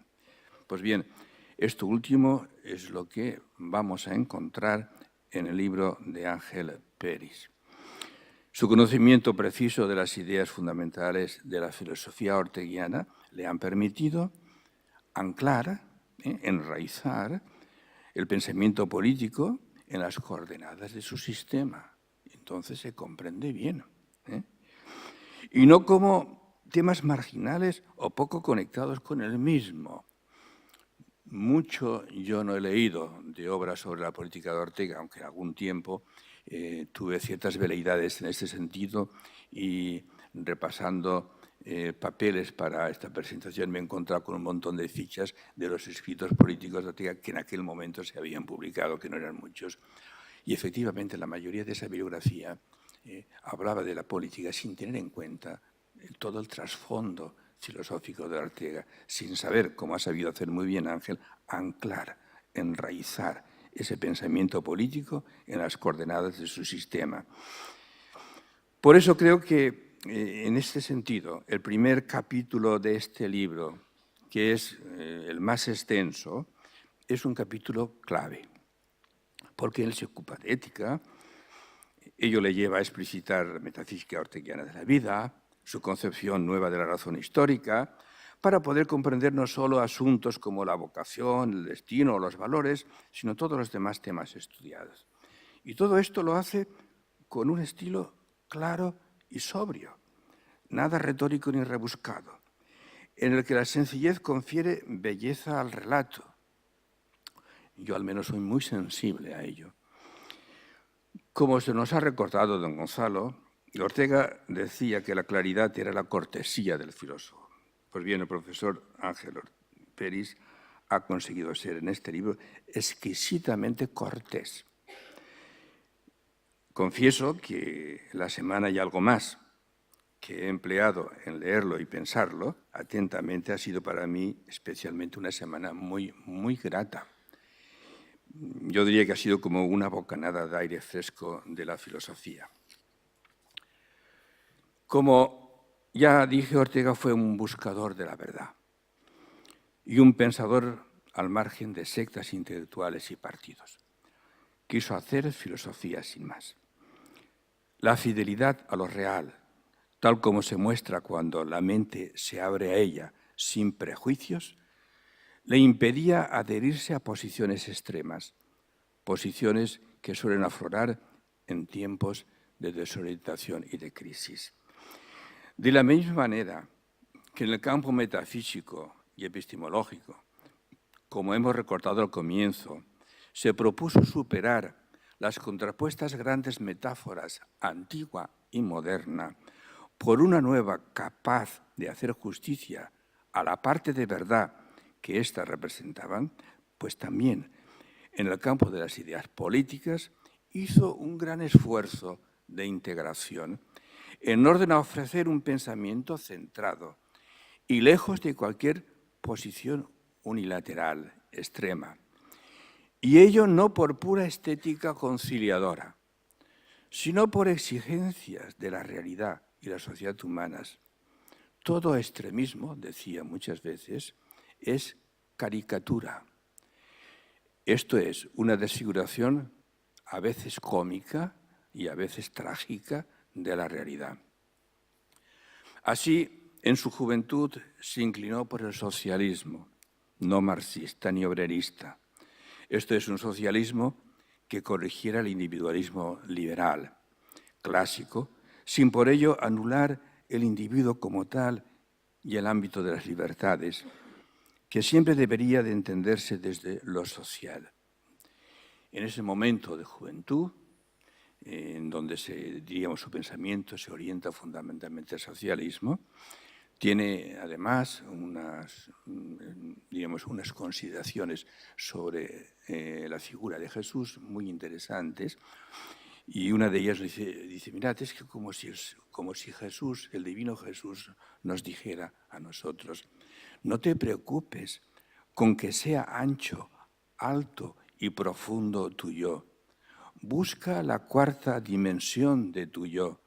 Pues bien, esto último es lo que vamos a encontrar en el libro de Ángel Peris. Su conocimiento preciso de las ideas fundamentales de la filosofía orteguiana le han permitido anclar, enraizar el pensamiento político en las coordenadas de su sistema. Entonces se comprende bien. Y no como temas marginales o poco conectados con el mismo. Mucho yo no he leído de obras sobre la política de Ortega, aunque algún tiempo tuve ciertas veleidades en este sentido y repasando papeles para esta presentación me he encontrado con un montón de fichas de los escritos políticos de Ortega que en aquel momento se habían publicado, que no eran muchos. Y efectivamente la mayoría de esa bibliografía hablaba de la política sin tener en cuenta todo el trasfondo filosófico de Ortega, sin saber, como ha sabido hacer muy bien Ángel, anclar, enraizar ese pensamiento político en las coordenadas de su sistema. Por eso creo que, en este sentido, el primer capítulo de este libro, que es el más extenso, es un capítulo clave, porque él se ocupa de ética, ello le lleva a explicitar la metafísica orteguiana de la vida, su concepción nueva de la razón histórica, para poder comprender no solo asuntos como la vocación, el destino o los valores, sino todos los demás temas estudiados. Y todo esto lo hace con un estilo claro y sobrio, nada retórico ni rebuscado, en el que la sencillez confiere belleza al relato. Yo al menos soy muy sensible a ello. Como se nos ha recordado don Gonzalo, Ortega decía que la claridad era la cortesía del filósofo. Pues bien, el profesor Ángel Peris ha conseguido ser en este libro exquisitamente cortés. Confieso que la semana y algo más que he empleado en leerlo y pensarlo atentamente ha sido para mí especialmente una semana muy, muy grata. Yo diría que ha sido como una bocanada de aire fresco de la filosofía. Como ya dije, Ortega fue un buscador de la verdad y un pensador al margen de sectas intelectuales y partidos. Quiso hacer filosofía sin más. La fidelidad a lo real, tal como se muestra cuando la mente se abre a ella sin prejuicios, le impedía adherirse a posiciones extremas, posiciones que suelen aflorar en tiempos de desorientación y de crisis. De la misma manera que en el campo metafísico y epistemológico, como hemos recordado al comienzo, se propuso superar las contrapuestas grandes metáforas antigua y moderna por una nueva capaz de hacer justicia a la parte de verdad que éstas representaban, pues también en el campo de las ideas políticas hizo un gran esfuerzo de integración en orden a ofrecer un pensamiento centrado y lejos de cualquier posición unilateral, extrema. Y ello no por pura estética conciliadora, sino por exigencias de la realidad y la sociedad humanas. Todo extremismo, decía muchas veces, es caricatura. Esto es una desfiguración a veces cómica y a veces trágica de la realidad. Así, en su juventud se inclinó por el socialismo, no marxista ni obrerista. Esto es un socialismo que corrigiera el individualismo liberal, clásico, sin por ello anular el individuo como tal y el ámbito de las libertades, que siempre debería de entenderse desde lo social. En ese momento de juventud, en donde diríamos, su pensamiento se orienta fundamentalmente al socialismo. Tiene además unas consideraciones sobre la figura de Jesús muy interesantes, y una de ellas dice, mirad, es que como si Jesús, el divino Jesús, nos dijera a nosotros: no te preocupes con que sea ancho, alto y profundo tu yo. Busca la cuarta dimensión de tu yo,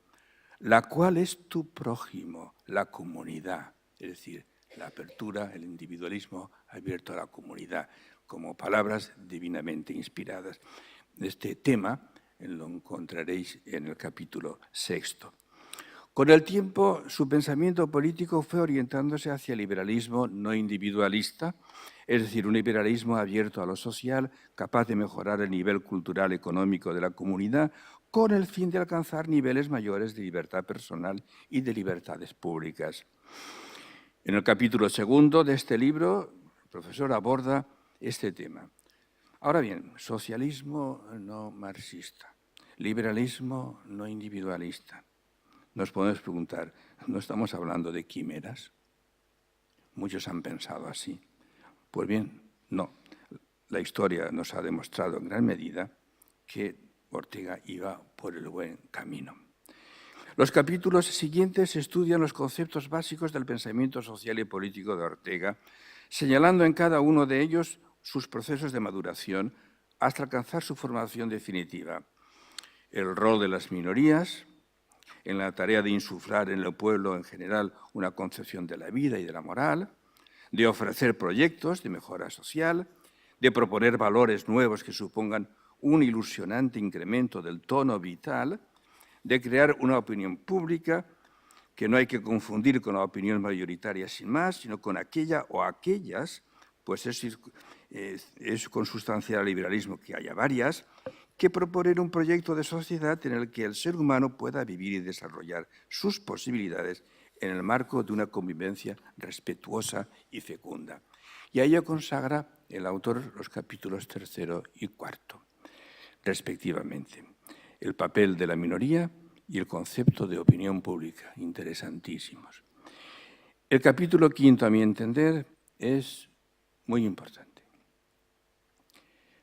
la cual es tu prójimo, la comunidad, es decir, la apertura, el individualismo abierto a la comunidad, como palabras divinamente inspiradas. Este tema lo encontraréis en el capítulo 6. Con el tiempo, su pensamiento político fue orientándose hacia el liberalismo no individualista, es decir, un liberalismo abierto a lo social, capaz de mejorar el nivel cultural económico de la comunidad, con el fin de alcanzar niveles mayores de libertad personal y de libertades públicas. En el capítulo 2 de este libro, el profesor aborda este tema. Ahora bien, socialismo no marxista, liberalismo no individualista. Nos podemos preguntar, ¿no estamos hablando de quimeras? Muchos han pensado así. Pues bien, no. La historia nos ha demostrado en gran medida que Ortega iba por el buen camino. Los capítulos siguientes estudian los conceptos básicos del pensamiento social y político de Ortega, señalando en cada uno de ellos sus procesos de maduración hasta alcanzar su formación definitiva. El rol de las minorías, en la tarea de insuflar en el pueblo en general una concepción de la vida y de la moral, de ofrecer proyectos de mejora social, de proponer valores nuevos que supongan un ilusionante incremento del tono vital, de crear una opinión pública que no hay que confundir con la opinión mayoritaria sin más, sino con aquella o aquellas, pues es consustancial al liberalismo que haya varias, que proponer un proyecto de sociedad en el que el ser humano pueda vivir y desarrollar sus posibilidades en el marco de una convivencia respetuosa y fecunda. Y a ello consagra el autor los capítulos 3 y 4, respectivamente. El papel de la minoría y el concepto de opinión pública, interesantísimos. El capítulo 5, a mi entender, es muy importante.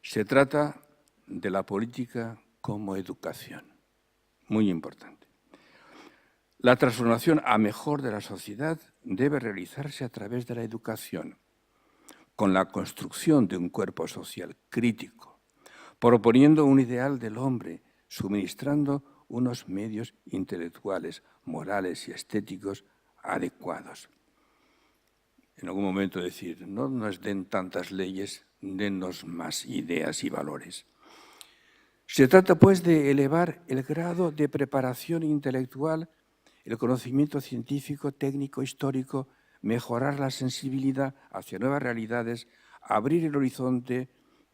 Se trata de la política como educación, muy importante. La transformación a mejor de la sociedad debe realizarse a través de la educación, con la construcción de un cuerpo social crítico, proponiendo un ideal del hombre, suministrando unos medios intelectuales, morales y estéticos adecuados. En algún momento decir, no nos den tantas leyes, dennos más ideas y valores. Se trata, pues, de elevar el grado de preparación intelectual, el conocimiento científico, técnico, histórico, mejorar la sensibilidad hacia nuevas realidades, abrir el horizonte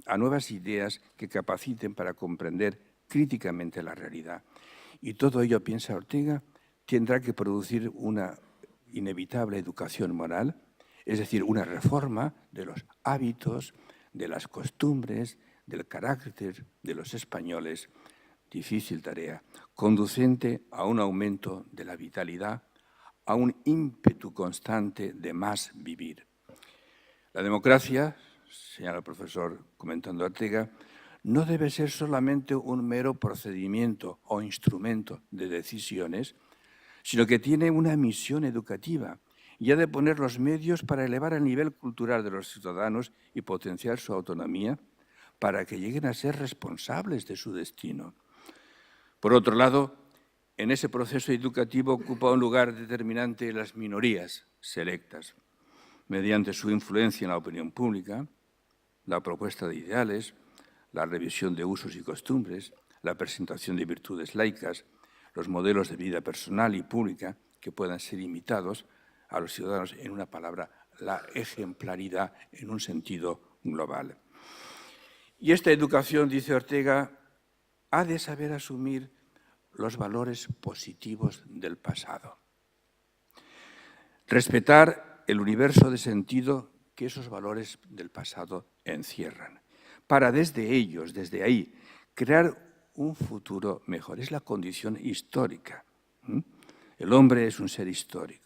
a nuevas ideas que capaciten para comprender críticamente la realidad. Y todo ello, piensa Ortega, tendrá que producir una inevitable educación moral, es decir, una reforma de los hábitos, de las costumbres, del carácter de los españoles, difícil tarea, conducente a un aumento de la vitalidad, a un ímpetu constante de más vivir. La democracia, señala el profesor comentando Ortega, no debe ser solamente un mero procedimiento o instrumento de decisiones, sino que tiene una misión educativa y ha de poner los medios para elevar el nivel cultural de los ciudadanos y potenciar su autonomía para que lleguen a ser responsables de su destino. Por otro lado, en ese proceso educativo ocupa un lugar determinante las minorías selectas, mediante su influencia en la opinión pública, la propuesta de ideales, la revisión de usos y costumbres, la presentación de virtudes laicas, los modelos de vida personal y pública que puedan ser imitados a los ciudadanos, en una palabra, la ejemplaridad en un sentido global. Y esta educación, dice Ortega, ha de saber asumir los valores positivos del pasado. Respetar el universo de sentido que esos valores del pasado encierran, para desde ellos, desde ahí, crear un futuro mejor. Es la condición histórica. El hombre es un ser histórico.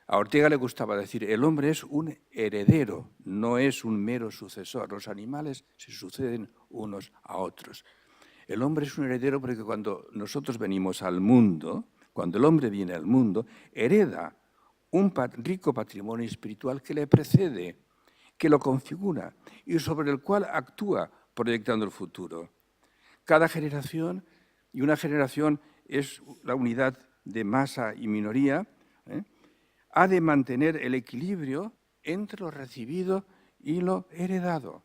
A Ortega le gustaba decir, el hombre es un heredero, no es un mero sucesor. Los animales se suceden unos a otros. El hombre es un heredero porque cuando nosotros venimos al mundo, cuando el hombre viene al mundo, hereda un rico patrimonio espiritual que le precede, que lo configura y sobre el cual actúa proyectando el futuro. Cada generación, y una generación es la unidad de masa y minoría, ha de mantener el equilibrio entre lo recibido y lo heredado,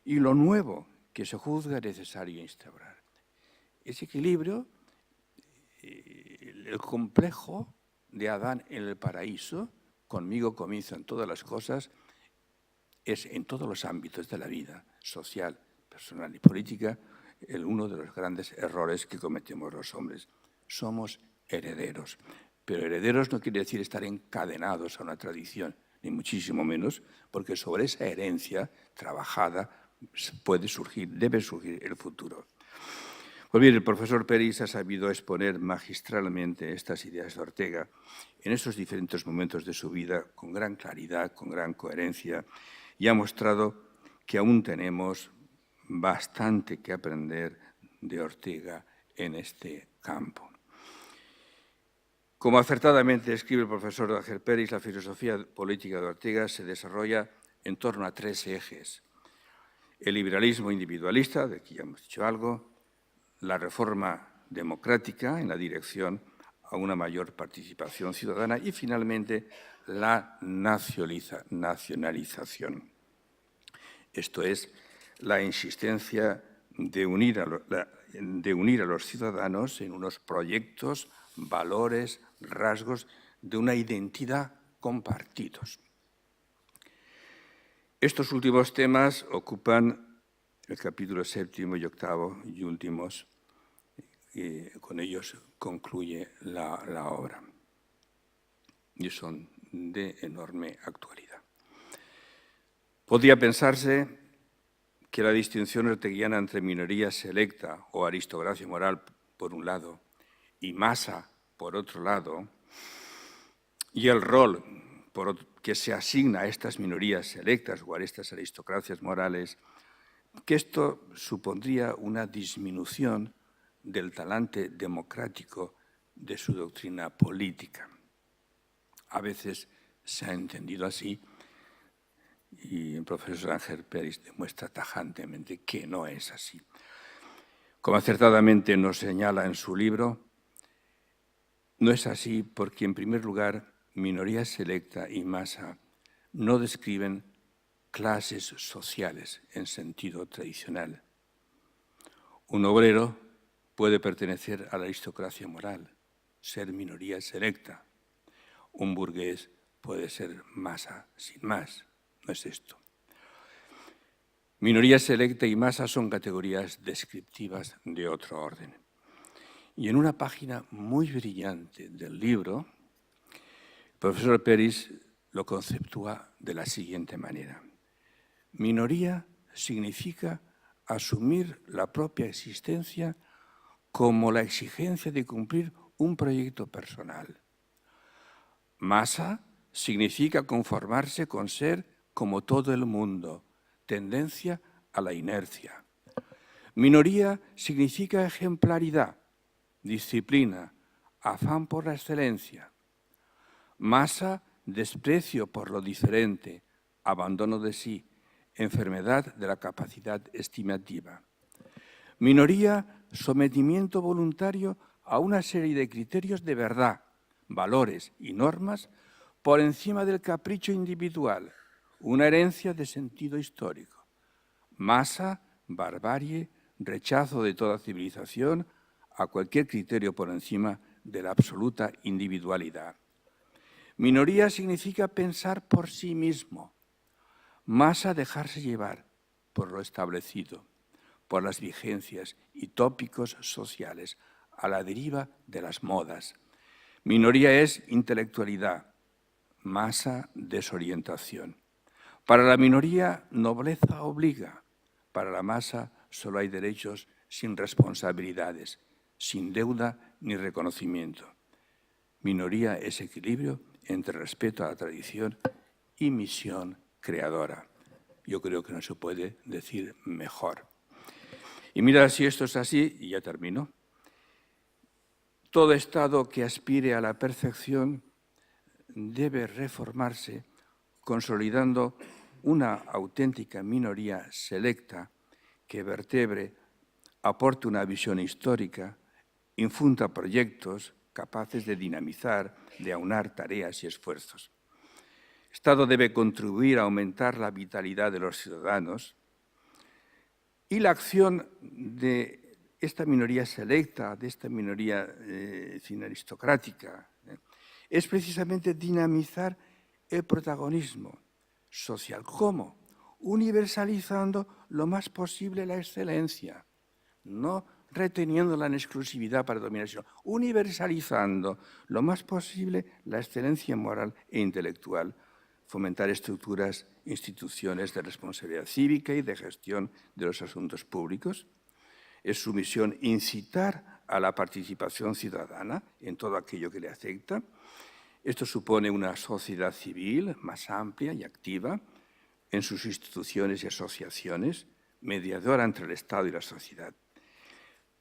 y lo nuevo que se juzga necesario instaurar. Ese equilibrio, el complejo de Adán en el paraíso, conmigo comienzan todas las cosas, es en todos los ámbitos de la vida, social, personal y política, uno de los grandes errores que cometemos los hombres. Somos herederos. Pero herederos no quiere decir estar encadenados a una tradición, ni muchísimo menos, porque sobre esa herencia trabajada debe surgir el futuro. Pues bien, el profesor Peris ha sabido exponer magistralmente estas ideas de Ortega en esos diferentes momentos de su vida con gran claridad, con gran coherencia, y ha mostrado que aún tenemos bastante que aprender de Ortega en este campo. Como acertadamente escribe el profesor Ángel Peris, la filosofía política de Ortega se desarrolla en torno a tres ejes. El liberalismo individualista, de aquí ya hemos dicho algo, la reforma democrática en la dirección a una mayor participación ciudadana y, finalmente, la nacionalización. Esto es, la insistencia de unir a los ciudadanos en unos proyectos, valores, rasgos de una identidad compartidos. Estos últimos temas ocupan el capítulo 7º y 8º y últimos, y con ellos concluye la obra. Y son de enorme actualidad. Podría pensarse que la distinción orteguiana entre minoría selecta o aristocracia moral, por un lado, y masa, por otro lado, y el rol que se asigna a estas minorías selectas o a estas aristocracias morales, que esto supondría una disminución del talante democrático de su doctrina política. A veces se ha entendido así y el profesor Ángel Peris demuestra tajantemente que no es así. Como acertadamente nos señala en su libro, no es así porque, en primer lugar, minoría selecta y masa no describen clases sociales en sentido tradicional. Un obrero puede pertenecer a la aristocracia moral, ser minoría selecta. Un burgués puede ser masa sin más. No es esto. Minoría selecta y masa son categorías descriptivas de otro orden. Y en una página muy brillante del libro, el profesor Peris lo conceptúa de la siguiente manera. Minoría significa asumir la propia existencia como la exigencia de cumplir un proyecto personal. Masa significa conformarse con ser como todo el mundo, tendencia a la inercia. Minoría significa ejemplaridad, disciplina, afán por la excelencia. Masa, desprecio por lo diferente, abandono de sí, enfermedad de la capacidad estimativa. Minoría, sometimiento voluntario a una serie de criterios de verdad, valores y normas por encima del capricho individual, una herencia de sentido histórico. Masa, barbarie, rechazo de toda civilización a cualquier criterio por encima de la absoluta individualidad. Minoría significa pensar por sí mismo. Masa, dejarse llevar por lo establecido, por las vigencias y tópicos sociales, a la deriva de las modas. Minoría es intelectualidad, masa, desorientación. Para la minoría, nobleza obliga. Para la masa, solo hay derechos sin responsabilidades, sin deuda ni reconocimiento. Minoría es equilibrio entre respeto a la tradición y misión creadora. Yo creo que no se puede decir mejor. Y mira, si esto es así, y ya termino, todo Estado que aspire a la perfección debe reformarse consolidando una auténtica minoría selecta que vertebre, aporte una visión histórica, infunda proyectos capaces de dinamizar, de aunar tareas y esfuerzos. El Estado debe contribuir a aumentar la vitalidad de los ciudadanos y la acción de esta minoría selecta, de esta minoría aristocrática, es precisamente dinamizar el protagonismo social. ¿Cómo? Universalizando lo más posible la excelencia, no reteniéndola en exclusividad para dominar, sino universalizando lo más posible la excelencia moral e intelectual, fomentar estructuras, instituciones de responsabilidad cívica y de gestión de los asuntos públicos. Es su misión incitar a la participación ciudadana en todo aquello que le afecta. Esto supone una sociedad civil más amplia y activa en sus instituciones y asociaciones, mediadora entre el Estado y la sociedad.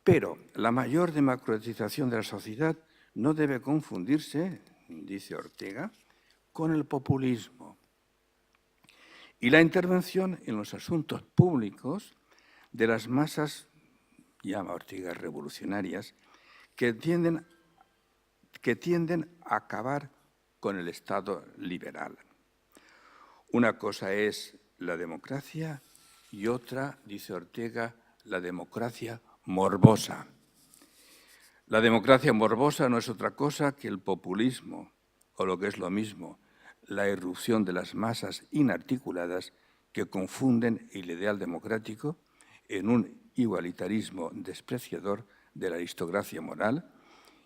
Pero la mayor democratización de la sociedad no debe confundirse, dice Ortega, con el populismo y la intervención en los asuntos públicos de las masas, llama Ortega, revolucionarias, que tienden a acabar con el Estado liberal. Una cosa es la democracia y otra, dice Ortega, la democracia morbosa. La democracia morbosa no es otra cosa que el populismo, o lo que es lo mismo, la irrupción de las masas inarticuladas que confunden el ideal democrático en un igualitarismo despreciador de la aristocracia moral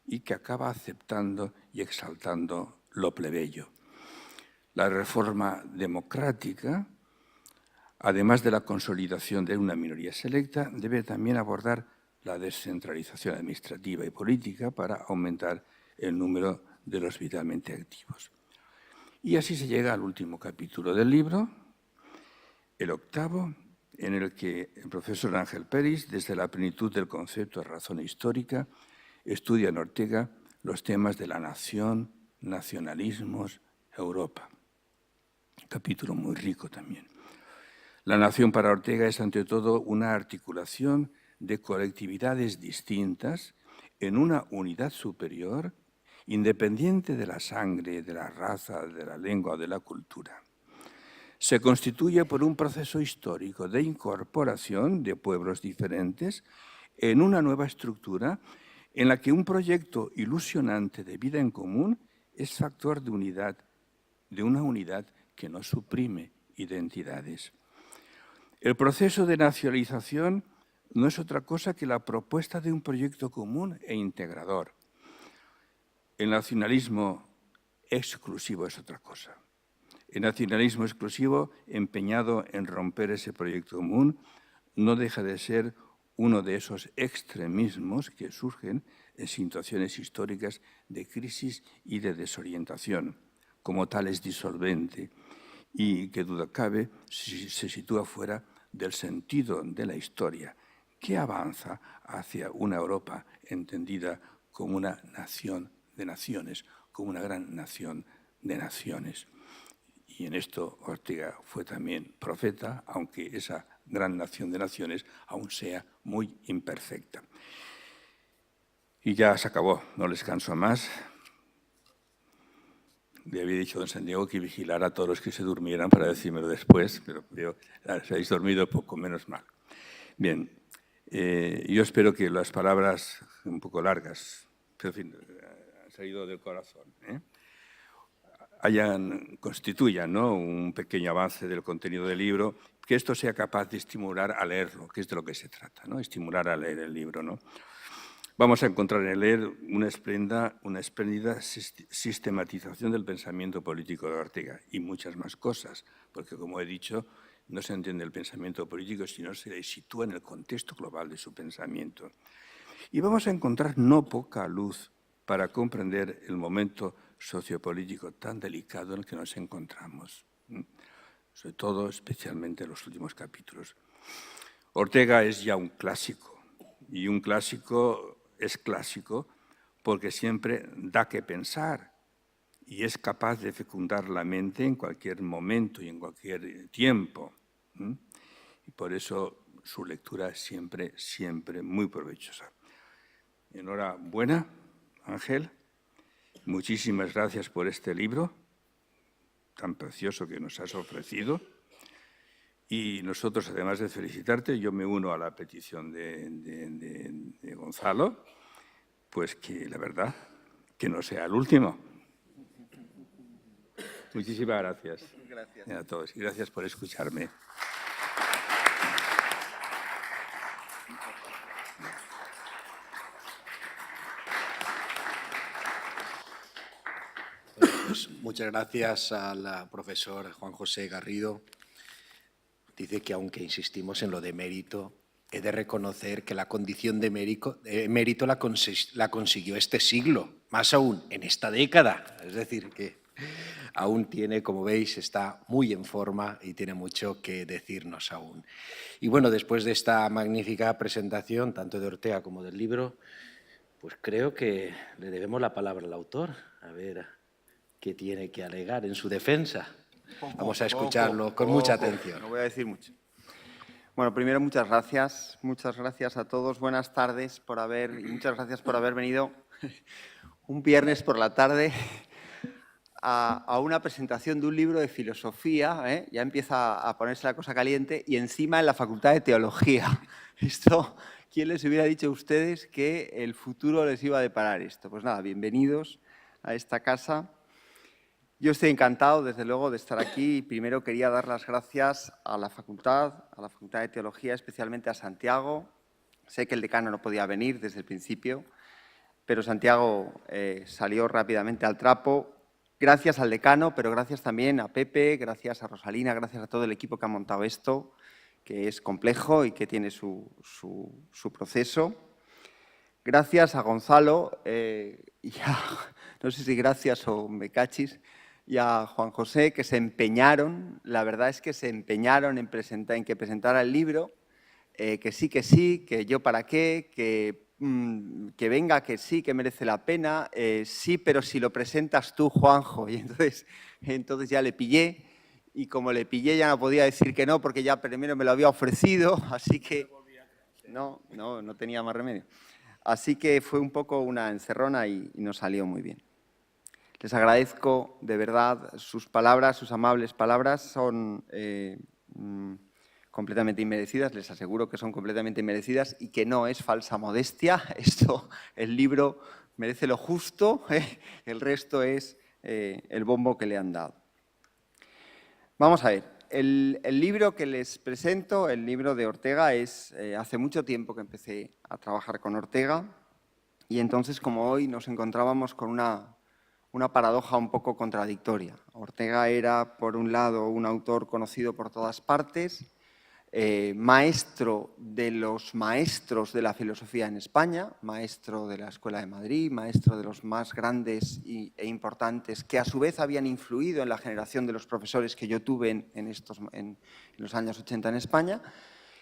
y que acaba aceptando y exaltando lo plebeyo. La reforma democrática, además de la consolidación de una minoría selecta, debe también abordar la descentralización administrativa y política para aumentar el número de los vitalmente activos. Y así se llega al último capítulo del libro, el octavo, en el que el profesor Ángel Peris, desde la plenitud del concepto de razón histórica, estudia en Ortega los temas de la nación, nacionalismos, Europa. Capítulo muy rico también. La nación para Ortega es ante todo una articulación de colectividades distintas en una unidad superior, independiente de la sangre, de la raza, de la lengua o de la cultura. Se constituye por un proceso histórico de incorporación de pueblos diferentes en una nueva estructura en la que un proyecto ilusionante de vida en común es factor de unidad, de una unidad que no suprime identidades. El proceso de nacionalización no es otra cosa que la propuesta de un proyecto común e integrador. El nacionalismo exclusivo es otra cosa. El nacionalismo exclusivo, empeñado en romper ese proyecto común, no deja de ser uno de esos extremismos que surgen en situaciones históricas de crisis y de desorientación. Como tal es disolvente y, que duda cabe, se sitúa fuera del sentido de la historia, que avanza hacia una Europa entendida como una nación de naciones, como una gran nación de naciones. Y en esto Ortega fue también profeta, aunque esa gran nación de naciones aún sea muy imperfecta. Y ya se acabó, no les canso más. Le había dicho a don Santiago que vigilara a todos los que se durmieran para decírmelo después, pero veo que se habéis dormido poco, menos mal. Bien, yo espero que las palabras un poco largas, pero en fin, han salido del corazón, constituyan, ¿no?, un pequeño avance del contenido del libro, que esto sea capaz de estimular a leerlo, que es de lo que se trata, ¿no?, estimular a leer el libro, ¿no? Vamos a encontrar en leer una espléndida sistematización del pensamiento político de Ortega y muchas más cosas, porque, como he dicho, no se entiende el pensamiento político si no se le sitúa en el contexto global de su pensamiento. Y vamos a encontrar no poca luz para comprender el momento sociopolítico tan delicado en el que nos encontramos, sobre todo, especialmente en los últimos capítulos. Ortega es ya un clásico, y un clásico es clásico porque siempre da que pensar y es capaz de fecundar la mente en cualquier momento y en cualquier tiempo. Y por eso su lectura es siempre, siempre muy provechosa. Enhorabuena, Ángel. Muchísimas gracias por este libro tan precioso que nos has ofrecido. Y nosotros, además de felicitarte, yo me uno a la petición de Gonzalo, pues que la verdad, que no sea el último. Muchísimas gracias. Gracias A todos y gracias por escucharme. Pues muchas gracias al profesor Juan José Garrido. Dice que aunque insistimos en lo de mérito, he de reconocer que la condición de mérito la consiguió este siglo, más aún en esta década. Es decir, que aún tiene, como veis, está muy en forma y tiene mucho que decirnos aún. Y bueno, después de esta magnífica presentación, tanto de Ortega como del libro, pues creo que le debemos la palabra al autor. A ver qué tiene que alegar en su defensa. Vamos a escucharlo con mucha atención. No voy a decir mucho. Bueno, primero muchas gracias a todos. Buenas tardes y muchas gracias por haber venido un viernes por la tarde a una presentación de un libro de filosofía. Ya empieza a ponerse la cosa caliente y encima en la Facultad de Teología. Esto, ¿quién les hubiera dicho a ustedes que el futuro les iba a deparar esto? Pues nada, bienvenidos a esta casa. Yo estoy encantado, desde luego, de estar aquí y primero quería dar las gracias a la Facultad de Teología, especialmente a Santiago. Sé que el decano no podía venir desde el principio, pero Santiago salió rápidamente al trapo. Gracias al decano, pero gracias también a Pepe, gracias a Rosalina, gracias a todo el equipo que ha montado esto, que es complejo y que tiene su proceso. Gracias a Gonzalo no sé si gracias o me cachis, y a Juan José, que se empeñaron, la verdad es que se empeñaron en que presentara el libro, que sí, que yo para qué, que venga, que sí, que merece la pena, sí, pero si lo presentas tú, Juanjo. Y entonces ya le pillé, y como le pillé ya no podía decir que no, porque ya primero me lo había ofrecido, así que no tenía más remedio. Así que fue un poco una encerrona y nos salió muy bien. Les agradezco de verdad sus palabras, sus amables palabras, son completamente inmerecidas, les aseguro que son completamente inmerecidas y que no es falsa modestia. El libro merece lo justo, el resto es el bombo que le han dado. Vamos a ver, el libro que les presento, el libro de Ortega, es hace mucho tiempo que empecé a trabajar con Ortega y entonces, como hoy, nos encontrábamos con una paradoja un poco contradictoria. Ortega era, por un lado, un autor conocido por todas partes, maestro de los maestros de la filosofía en España, maestro de la Escuela de Madrid, maestro de los más grandes e importantes, que a su vez habían influido en la generación de los profesores que yo tuve en los años 80 en España,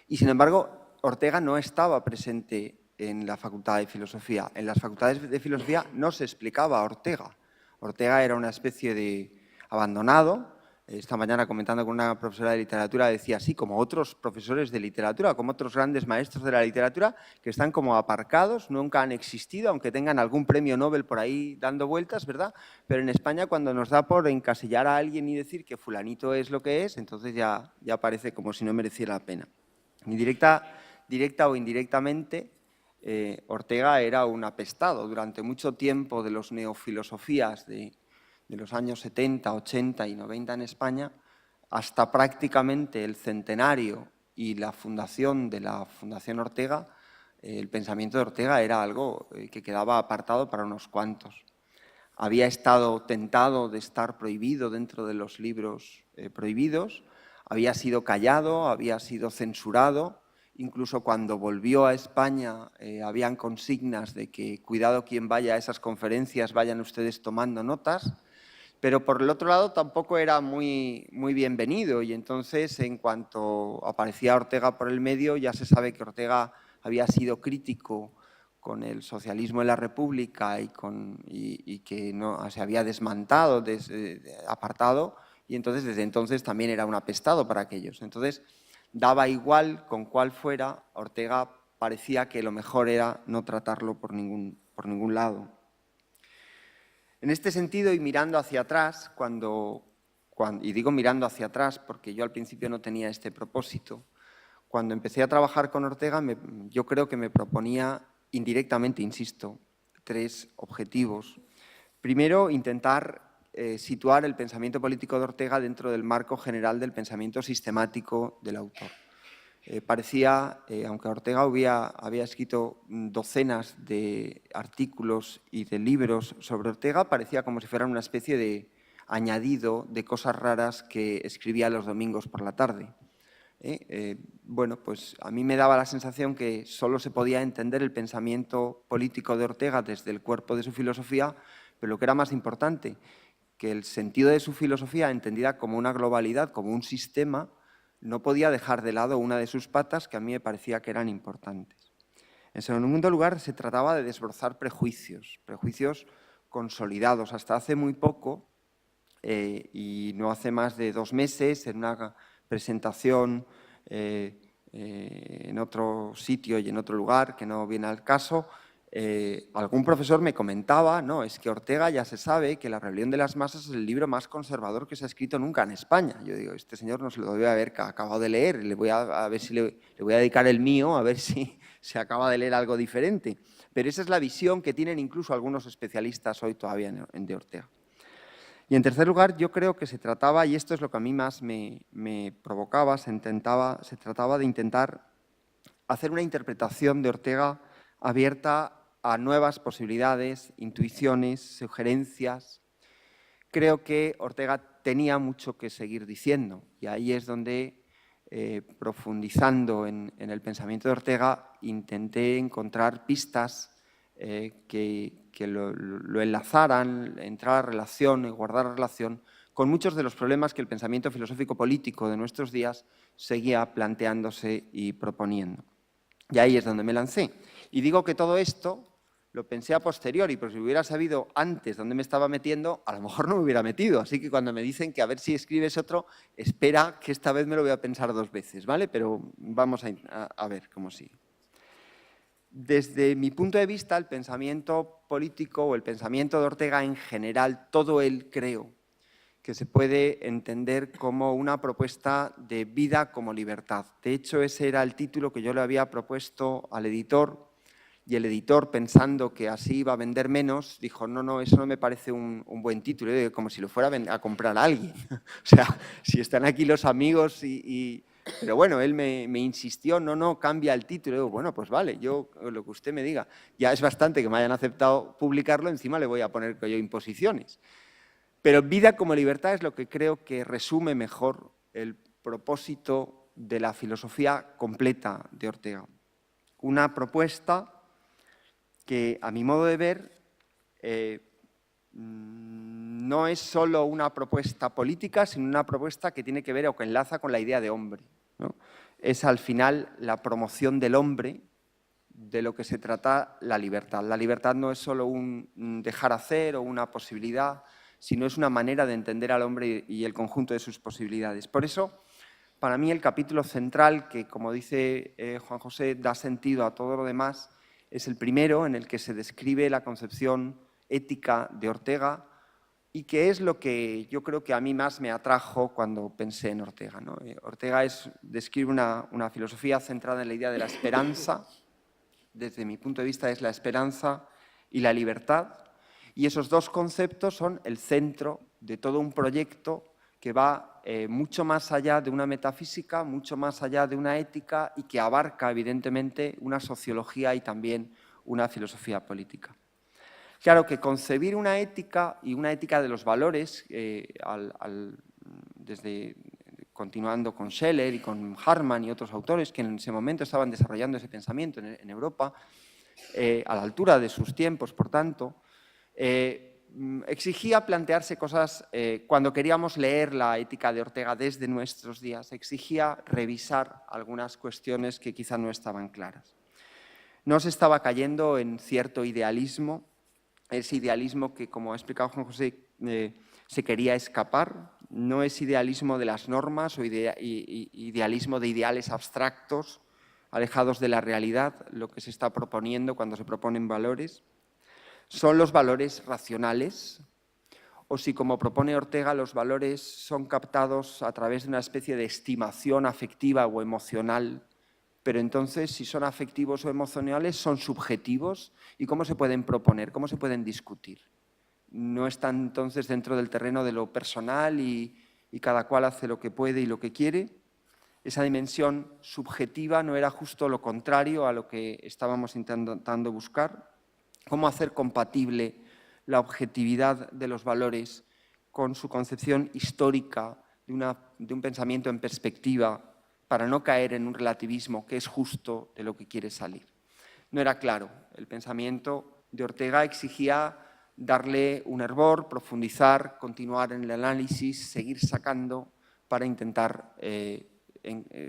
y sin embargo Ortega no estaba presente en la Facultad de Filosofía. En las facultades de Filosofía no se explicaba a Ortega. Ortega era una especie de abandonado. Esta mañana, comentando con una profesora de literatura, decía así, como otros profesores de literatura, como otros grandes maestros de la literatura, que están como aparcados, nunca han existido, aunque tengan algún premio Nobel por ahí dando vueltas, ¿verdad? Pero en España, cuando nos da por encasillar a alguien y decir que fulanito es lo que es, entonces ya parece como si no mereciera la pena. Y directa o indirectamente, Ortega era un apestado durante mucho tiempo de los neofilosofías de los años 70, 80 y 90 en España, hasta prácticamente el centenario y la fundación de la Fundación Ortega. El pensamiento de Ortega era algo que quedaba apartado para unos cuantos. Había estado tentado de estar prohibido dentro de los libros prohibidos, había sido callado, había sido censurado. Incluso cuando volvió a España habían consignas de que cuidado quien vaya a esas conferencias, vayan ustedes tomando notas. Pero por el otro lado tampoco era muy bienvenido y entonces en cuanto aparecía Ortega por el medio ya se sabe que Ortega había sido crítico con el socialismo en la República y que no, se había desmantado, apartado, y entonces desde entonces también era un apestado para aquellos. Entonces daba igual con cuál fuera, Ortega parecía que lo mejor era no tratarlo por ningún lado. En este sentido, y mirando hacia atrás, y digo mirando hacia atrás porque yo al principio no tenía este propósito, cuando empecé a trabajar con Ortega, yo creo que me proponía indirectamente, insisto, 3 objetivos. Primero, intentar situar el pensamiento político de Ortega dentro del marco general del pensamiento sistemático del autor. Parecía, aunque Ortega había escrito docenas de artículos y de libros sobre Ortega, parecía como si fueran una especie de añadido de cosas raras que escribía los domingos por la tarde. Bueno, pues a mí me daba la sensación que solo se podía entender el pensamiento político de Ortega desde el cuerpo de su filosofía, pero lo que era más importante, que el sentido de su filosofía, entendida como una globalidad, como un sistema, no podía dejar de lado una de sus patas que a mí me parecía que eran importantes. En segundo lugar, se trataba de desbrozar prejuicios consolidados. Hasta hace muy poco, y no hace más de 2 meses, en una presentación en otro sitio y en otro lugar, que no viene al caso, algún profesor me comentaba, no, es que Ortega ya se sabe que La rebelión de las masas es el libro más conservador que se ha escrito nunca en España. Yo digo, este señor no se lo debe haber acabado de leer, a ver si le voy a dedicar el mío, a ver si se acaba de leer algo diferente. Pero esa es la visión que tienen incluso algunos especialistas hoy todavía de Ortega. Y en tercer lugar, yo creo que se trataba, y esto es lo que a mí más me provocaba, se trataba de intentar hacer una interpretación de Ortega abierta a nuevas posibilidades, intuiciones, sugerencias. Creo que Ortega tenía mucho que seguir diciendo y ahí es donde, profundizando en el pensamiento de Ortega, intenté encontrar pistas que lo enlazaran, entrar a relación y guardar relación con muchos de los problemas que el pensamiento filosófico político de nuestros días seguía planteándose y proponiendo. Y ahí es donde me lancé. Y digo que todo esto lo pensé a posteriori, pero si hubiera sabido antes dónde me estaba metiendo, a lo mejor no me hubiera metido. Así que cuando me dicen que a ver si escribes otro, espera que esta vez me lo voy a pensar 2 veces, ¿vale? Pero vamos a ver cómo sigue. Desde mi punto de vista, el pensamiento político o el pensamiento de Ortega en general, todo él creo que se puede entender como una propuesta de vida como libertad. De hecho, ese era el título que yo le había propuesto al editor y el editor, pensando que así iba a vender menos, dijo, no, eso no me parece un buen título, como si lo fuera a comprar a alguien. O sea, si están aquí los amigos Pero bueno, él me insistió, no, cambia el título. Y digo, bueno, pues vale, yo lo que usted me diga. Ya es bastante que me hayan aceptado publicarlo, encima le voy a poner yo imposiciones. Pero vida como libertad es lo que creo que resume mejor el propósito de la filosofía completa de Ortega. Una propuesta que, a mi modo de ver, no es solo una propuesta política, sino una propuesta que tiene que ver o que enlaza con la idea de hombre, ¿no? Es al final la promoción del hombre, de lo que se trata la libertad. La libertad no es solo un dejar hacer o una posibilidad, sino es una manera de entender al hombre y el conjunto de sus posibilidades. Por eso, para mí, el capítulo central, que, como dice Juan José, da sentido a todo lo demás, es el primero en el que se describe la concepción ética de Ortega y que es lo que yo creo que a mí más me atrajo cuando pensé en Ortega, ¿no? Ortega describe una filosofía centrada en la idea de la esperanza. Desde mi punto de vista es la esperanza y la libertad, y esos 2 conceptos son el centro de todo un proyecto que va mucho más allá de una metafísica, mucho más allá de una ética y que abarca evidentemente una sociología y también una filosofía política. Claro que concebir una ética y una ética de los valores, continuando con Scheler y con Hartmann y otros autores que en ese momento estaban desarrollando ese pensamiento en Europa, a la altura de sus tiempos, por tanto, exigía plantearse cosas, cuando queríamos leer la ética de Ortega desde nuestros días, exigía revisar algunas cuestiones que quizá no estaban claras. No se estaba cayendo en cierto idealismo, ese idealismo que, como ha explicado Juan José, se quería escapar. No es idealismo de las normas o idealismo de ideales abstractos, alejados de la realidad, lo que se está proponiendo cuando se proponen valores. Son los valores racionales, o si, como propone Ortega, los valores son captados a través de una especie de estimación afectiva o emocional. Pero entonces, si son afectivos o emocionales, son subjetivos. ¿Y cómo se pueden proponer? ¿Cómo se pueden discutir? No están entonces dentro del terreno de lo personal y cada cual hace lo que puede y lo que quiere. Esa dimensión subjetiva no era justo lo contrario a lo que estábamos intentando buscar. ¿Cómo hacer compatible la objetividad de los valores con su concepción histórica de un pensamiento en perspectiva, para no caer en un relativismo que es justo de lo que quiere salir? No era claro. El pensamiento de Ortega exigía darle un hervor, profundizar, continuar en el análisis, seguir sacando para intentar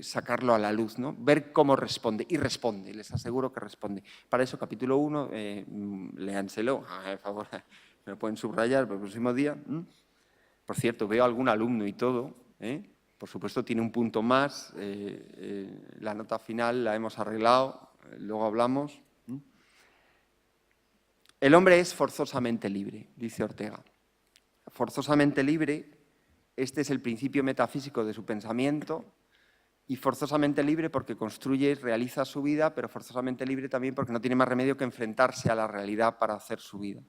sacarlo a la luz, ¿no? Ver cómo responde. Y responde, les aseguro que responde. Para eso, capítulo 1, léanselo, por favor, me lo pueden subrayar para el próximo día. Por cierto, veo algún alumno y todo, Por supuesto, tiene un punto más, la nota final la hemos arreglado, luego hablamos. El hombre es forzosamente libre, dice Ortega. Forzosamente libre, este es el principio metafísico de su pensamiento, y forzosamente libre porque construye y realiza su vida, pero forzosamente libre también porque no tiene más remedio que enfrentarse a la realidad para hacer su vida.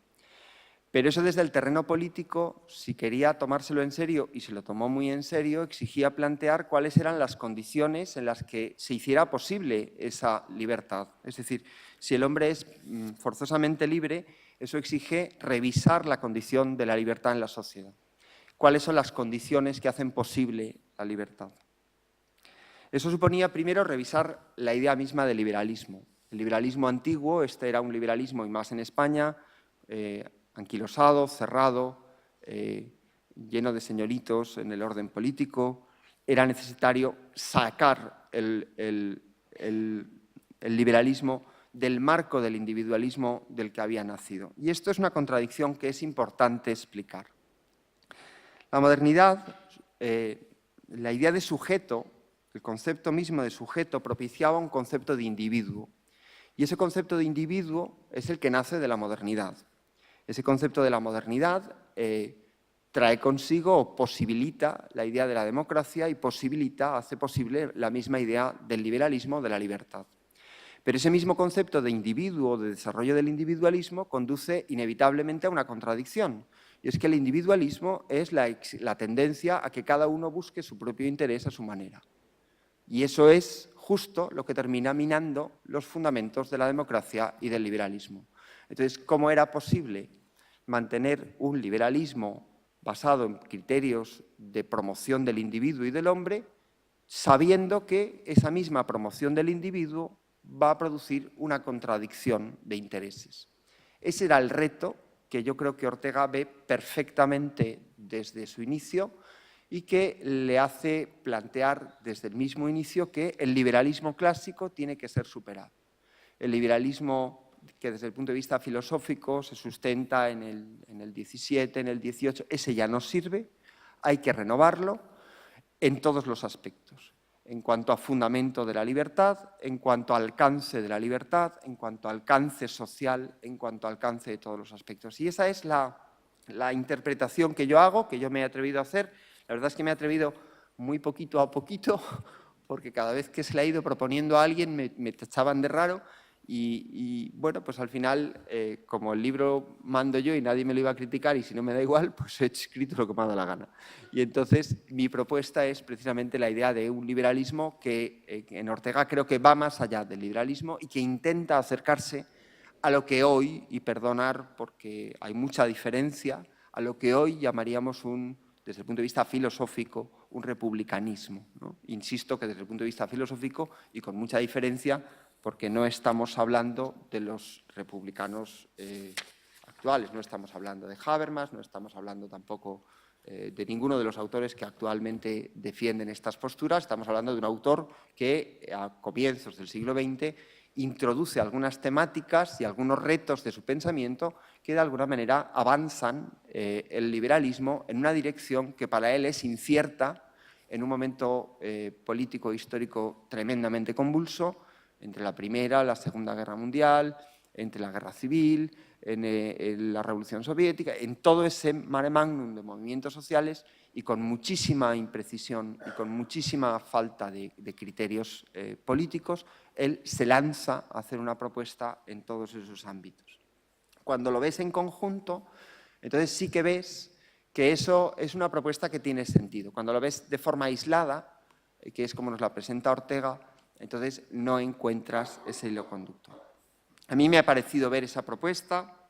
Pero eso desde el terreno político, si quería tomárselo en serio, y se lo tomó muy en serio, exigía plantear cuáles eran las condiciones en las que se hiciera posible esa libertad. Es decir, si el hombre es forzosamente libre, eso exige revisar la condición de la libertad en la sociedad. ¿Cuáles son las condiciones que hacen posible la libertad? Eso suponía primero revisar la idea misma del liberalismo. El liberalismo antiguo, este era un liberalismo, y más en España, anquilosado, cerrado, lleno de señoritos en el orden político. Era necesario sacar el liberalismo del marco del individualismo del que había nacido. Y esto es una contradicción que es importante explicar. La modernidad, la idea de sujeto, el concepto mismo de sujeto, propiciaba un concepto de individuo. Y ese concepto de individuo es el que nace de la modernidad. Ese concepto de la modernidad trae consigo o posibilita la idea de la democracia y hace posible la misma idea del liberalismo, de la libertad. Pero ese mismo concepto de individuo, de desarrollo del individualismo, conduce inevitablemente a una contradicción. Y es que el individualismo es la tendencia a que cada uno busque su propio interés a su manera. Y eso es justo lo que termina minando los fundamentos de la democracia y del liberalismo. Entonces, ¿cómo era posible mantener un liberalismo basado en criterios de promoción del individuo y del hombre, sabiendo que esa misma promoción del individuo va a producir una contradicción de intereses? Ese era el reto que yo creo que Ortega ve perfectamente desde su inicio y que le hace plantear desde el mismo inicio que el liberalismo clásico tiene que ser superado. El liberalismo que desde el punto de vista filosófico se sustenta en el 17, en el 18, ese ya no sirve, hay que renovarlo en todos los aspectos, en cuanto a fundamento de la libertad, en cuanto a alcance de la libertad, en cuanto a alcance social, en cuanto a alcance de todos los aspectos. Y esa es la interpretación que yo hago, que yo me he atrevido a hacer. La verdad es que me he atrevido muy poquito a poquito, porque cada vez que se le ha ido proponiendo a alguien me tachaban de raro. Y bueno, pues al final, como el libro mando yo y nadie me lo iba a criticar y si no me da igual, pues he escrito lo que me ha dado la gana. Y entonces mi propuesta es precisamente la idea de un liberalismo que en Ortega creo que va más allá del liberalismo y que intenta acercarse a lo que hoy, y perdonar porque hay mucha diferencia, a lo que hoy llamaríamos desde el punto de vista filosófico, un republicanismo, ¿no? Insisto que desde el punto de vista filosófico y con mucha diferencia, porque no estamos hablando de los republicanos actuales, no estamos hablando de Habermas, no estamos hablando tampoco de ninguno de los autores que actualmente defienden estas posturas. Estamos hablando de un autor que a comienzos del siglo XX introduce algunas temáticas y algunos retos de su pensamiento que de alguna manera avanzan el liberalismo en una dirección que para él es incierta en un momento político e histórico tremendamente convulso, entre la Primera, la Segunda Guerra Mundial, entre la Guerra Civil, en la Revolución Soviética, en todo ese mare magnum de movimientos sociales y con muchísima imprecisión y con muchísima falta de criterios políticos, él se lanza a hacer una propuesta en todos esos ámbitos. Cuando lo ves en conjunto, entonces sí que ves que eso es una propuesta que tiene sentido. Cuando lo ves de forma aislada, que es como nos la presenta Ortega, entonces no encuentras ese hilo conductor. A mí me ha parecido ver esa propuesta,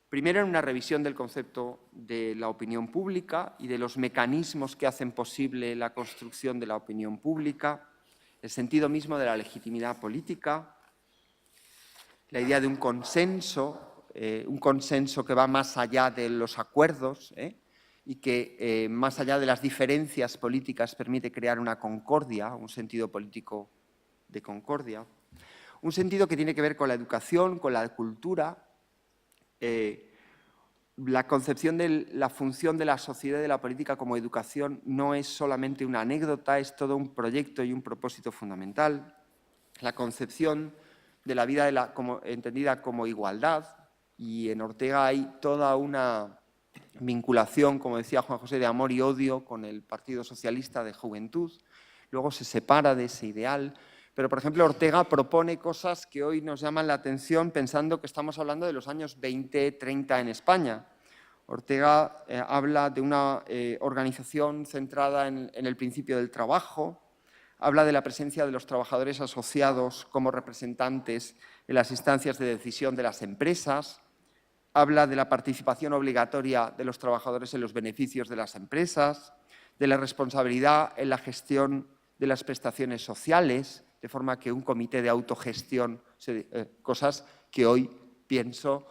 primero en una revisión del concepto de la opinión pública y de los mecanismos que hacen posible la construcción de la opinión pública, el sentido mismo de la legitimidad política, la idea de un consenso que va más allá de los acuerdos y que más allá de las diferencias políticas permite crear una concordia, un sentido político de concordia. Un sentido que tiene que ver con la educación, con la cultura, la concepción de la función de la sociedad y de la política como educación no es solamente una anécdota, es todo un proyecto y un propósito fundamental. La concepción de la vida entendida como igualdad, y en Ortega hay toda una vinculación, como decía Juan José, de amor y odio con el Partido Socialista de Juventud. Luego se separa de ese ideal. Pero, por ejemplo, Ortega propone cosas que hoy nos llaman la atención pensando que estamos hablando de los años 20, 30 en España. Ortega habla de una organización centrada en el principio del trabajo, habla de la presencia de los trabajadores asociados como representantes en las instancias de decisión de las empresas, habla de la participación obligatoria de los trabajadores en los beneficios de las empresas, de la responsabilidad en la gestión de las prestaciones sociales, de forma que un comité de autogestión, cosas que hoy pienso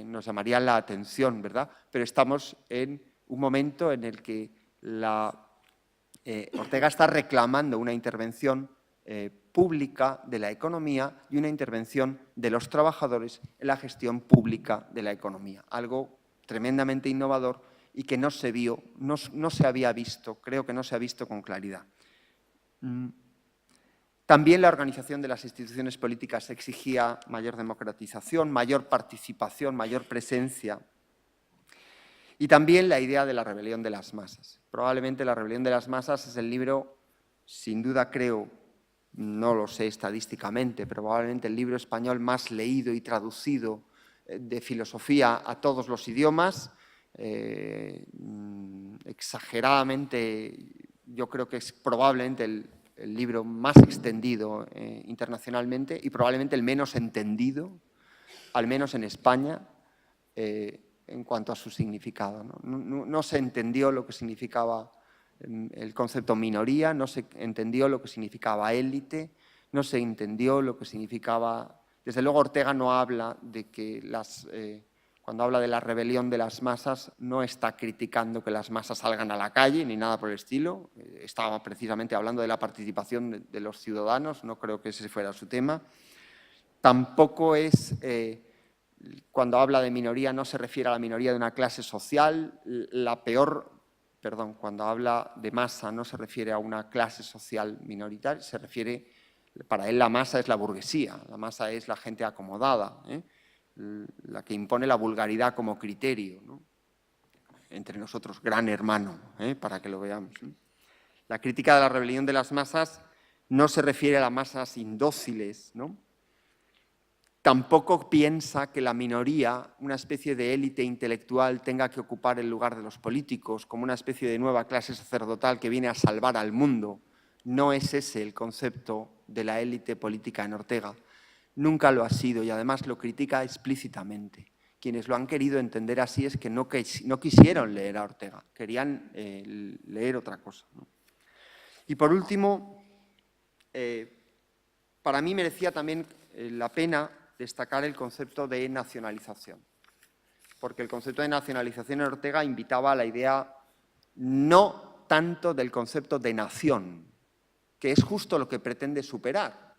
nos llamarían la atención, ¿verdad? Pero estamos en un momento en el que Ortega está reclamando una intervención pública de la economía y una intervención de los trabajadores en la gestión pública de la economía. Algo tremendamente innovador y que no se vio, no se había visto, creo que no se ha visto con claridad. También la organización de las instituciones políticas exigía mayor democratización, mayor participación, mayor presencia. Y también la idea de la rebelión de las masas. Probablemente La rebelión de las masas es el libro, sin duda creo, no lo sé estadísticamente, pero probablemente el libro español más leído y traducido de filosofía a todos los idiomas. Exageradamente, yo creo que es probablemente el libro más extendido internacionalmente y probablemente el menos entendido, al menos en España, en cuanto a su significado. No se entendió lo que significaba el concepto minoría, no se entendió lo que significaba élite, no se entendió lo que significaba... Desde luego Ortega no habla de que cuando habla de la rebelión de las masas, no está criticando que las masas salgan a la calle ni nada por el estilo. Estaba precisamente hablando de la participación de los ciudadanos, no creo que ese fuera su tema. Tampoco es, cuando habla de minoría, no se refiere a la minoría de una clase social. Cuando habla de masa no se refiere a una clase social minoritaria, se refiere, para él la masa es la burguesía, la masa es la gente acomodada, la que impone la vulgaridad como criterio, ¿no? Entre nosotros, gran hermano, para que lo veamos. La crítica de la rebelión de las masas no se refiere a las masas indóciles, ¿no? Tampoco piensa que la minoría, una especie de élite intelectual, tenga que ocupar el lugar de los políticos como una especie de nueva clase sacerdotal que viene a salvar al mundo. No es ese el concepto de la élite política en Ortega. Nunca lo ha sido y además lo critica explícitamente. Quienes lo han querido entender así es que no quisieron leer a Ortega, querían leer otra cosa, ¿no? Y por último, para mí merecía también la pena destacar el concepto de nacionalización, porque el concepto de nacionalización en Ortega invitaba a la idea no tanto del concepto de nación, que es justo lo que pretende superar.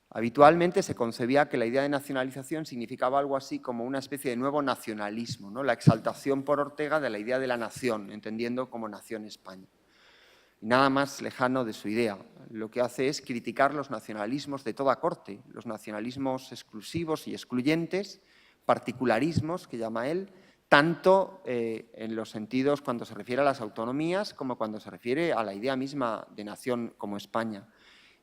Habitualmente se concebía que la idea de nacionalización significaba algo así como una especie de nuevo nacionalismo, ¿no? La exaltación por Ortega de la idea de la nación, entendiendo como nación España. Y nada más lejano de su idea. Lo que hace es criticar los nacionalismos de toda corte, los nacionalismos exclusivos y excluyentes, particularismos, que llama él, tanto en los sentidos cuando se refiere a las autonomías como cuando se refiere a la idea misma de nación como España.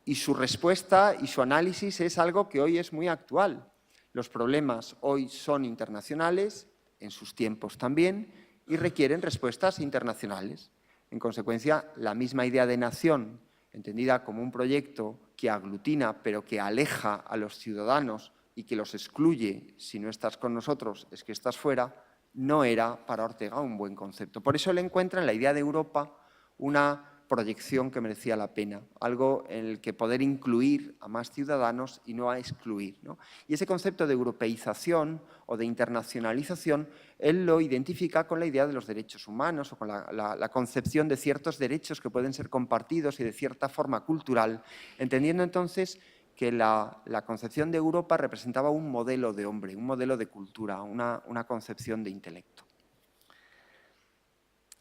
Y su respuesta y su análisis es algo que hoy es muy actual. Los problemas hoy son internacionales, en sus tiempos también, y requieren respuestas internacionales. En consecuencia, la misma idea de nación, entendida como un proyecto que aglutina pero que aleja a los ciudadanos y que los excluye, si no estás con nosotros es que estás fuera, no era para Ortega un buen concepto. Por eso él encuentra en la idea de Europa una proyección que merecía la pena, algo en el que poder incluir a más ciudadanos y no a excluir, ¿no? Y ese concepto de europeización o de internacionalización, él lo identifica con la idea de los derechos humanos o con la concepción de ciertos derechos que pueden ser compartidos y de cierta forma cultural, entendiendo entonces que la concepción de Europa representaba un modelo de hombre, un modelo de cultura, una concepción de intelecto.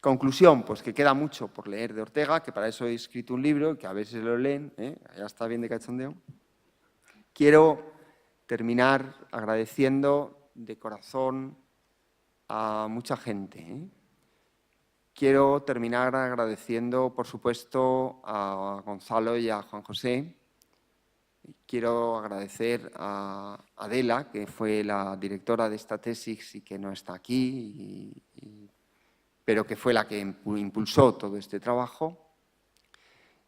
Conclusión, pues que queda mucho por leer de Ortega, que para eso he escrito un libro, que a ver si lo leen, ya está bien de cachondeo. Quiero terminar agradeciendo de corazón a mucha gente. Quiero terminar agradeciendo, por supuesto, a Gonzalo y a Juan José. Quiero agradecer a Adela, que fue la directora de esta tesis y que no está aquí, pero que fue la que impulsó todo este trabajo.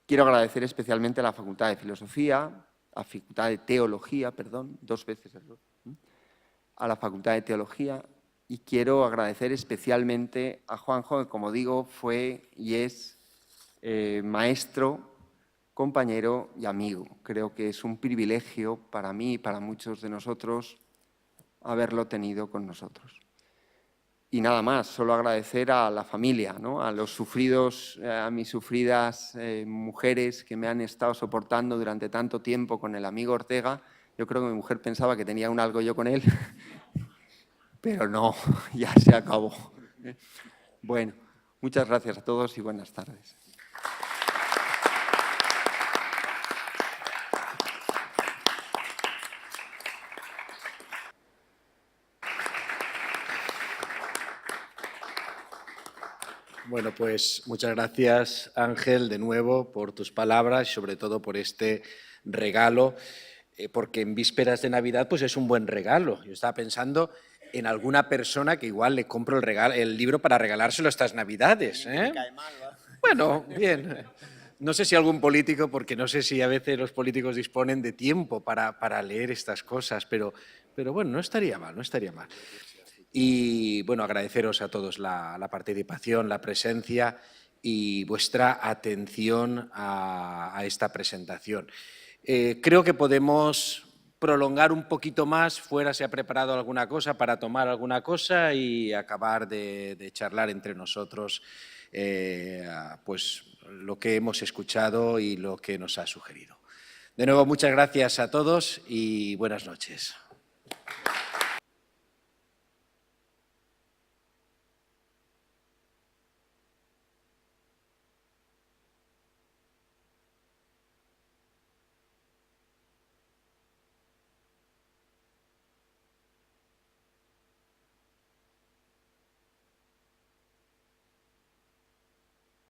Quiero agradecer especialmente a la Facultad de Filosofía, a la Facultad de Teología, perdón, 2 veces error, a la Facultad de Teología, y quiero agradecer especialmente a Juanjo, que como digo fue y es maestro, compañero y amigo. Creo que es un privilegio para mí y para muchos de nosotros haberlo tenido con nosotros. Y nada más, solo agradecer a la familia, ¿no? A los sufridos, a mis sufridas mujeres que me han estado soportando durante tanto tiempo con el amigo Ortega. Yo creo que mi mujer pensaba que tenía un algo yo con él, pero no, ya se acabó. Bueno, muchas gracias a todos y buenas tardes. Bueno, pues muchas gracias, Ángel, de nuevo, por tus palabras y sobre todo por este regalo, porque en vísperas de Navidad pues es un buen regalo. Yo estaba pensando en alguna persona que igual le compro el libro para regalárselo estas Navidades. Me cae mal, ¿va? Bueno, bien. No sé si algún político, porque no sé si a veces los políticos disponen de tiempo para leer estas cosas, pero bueno, no estaría mal, no estaría mal. Y bueno, agradeceros a todos la participación, la presencia y vuestra atención a esta presentación. Creo que podemos prolongar un poquito más, fuera se ha preparado alguna cosa para tomar alguna cosa y acabar de charlar entre nosotros pues lo que hemos escuchado y lo que nos ha sugerido. De nuevo, muchas gracias a todos y buenas noches.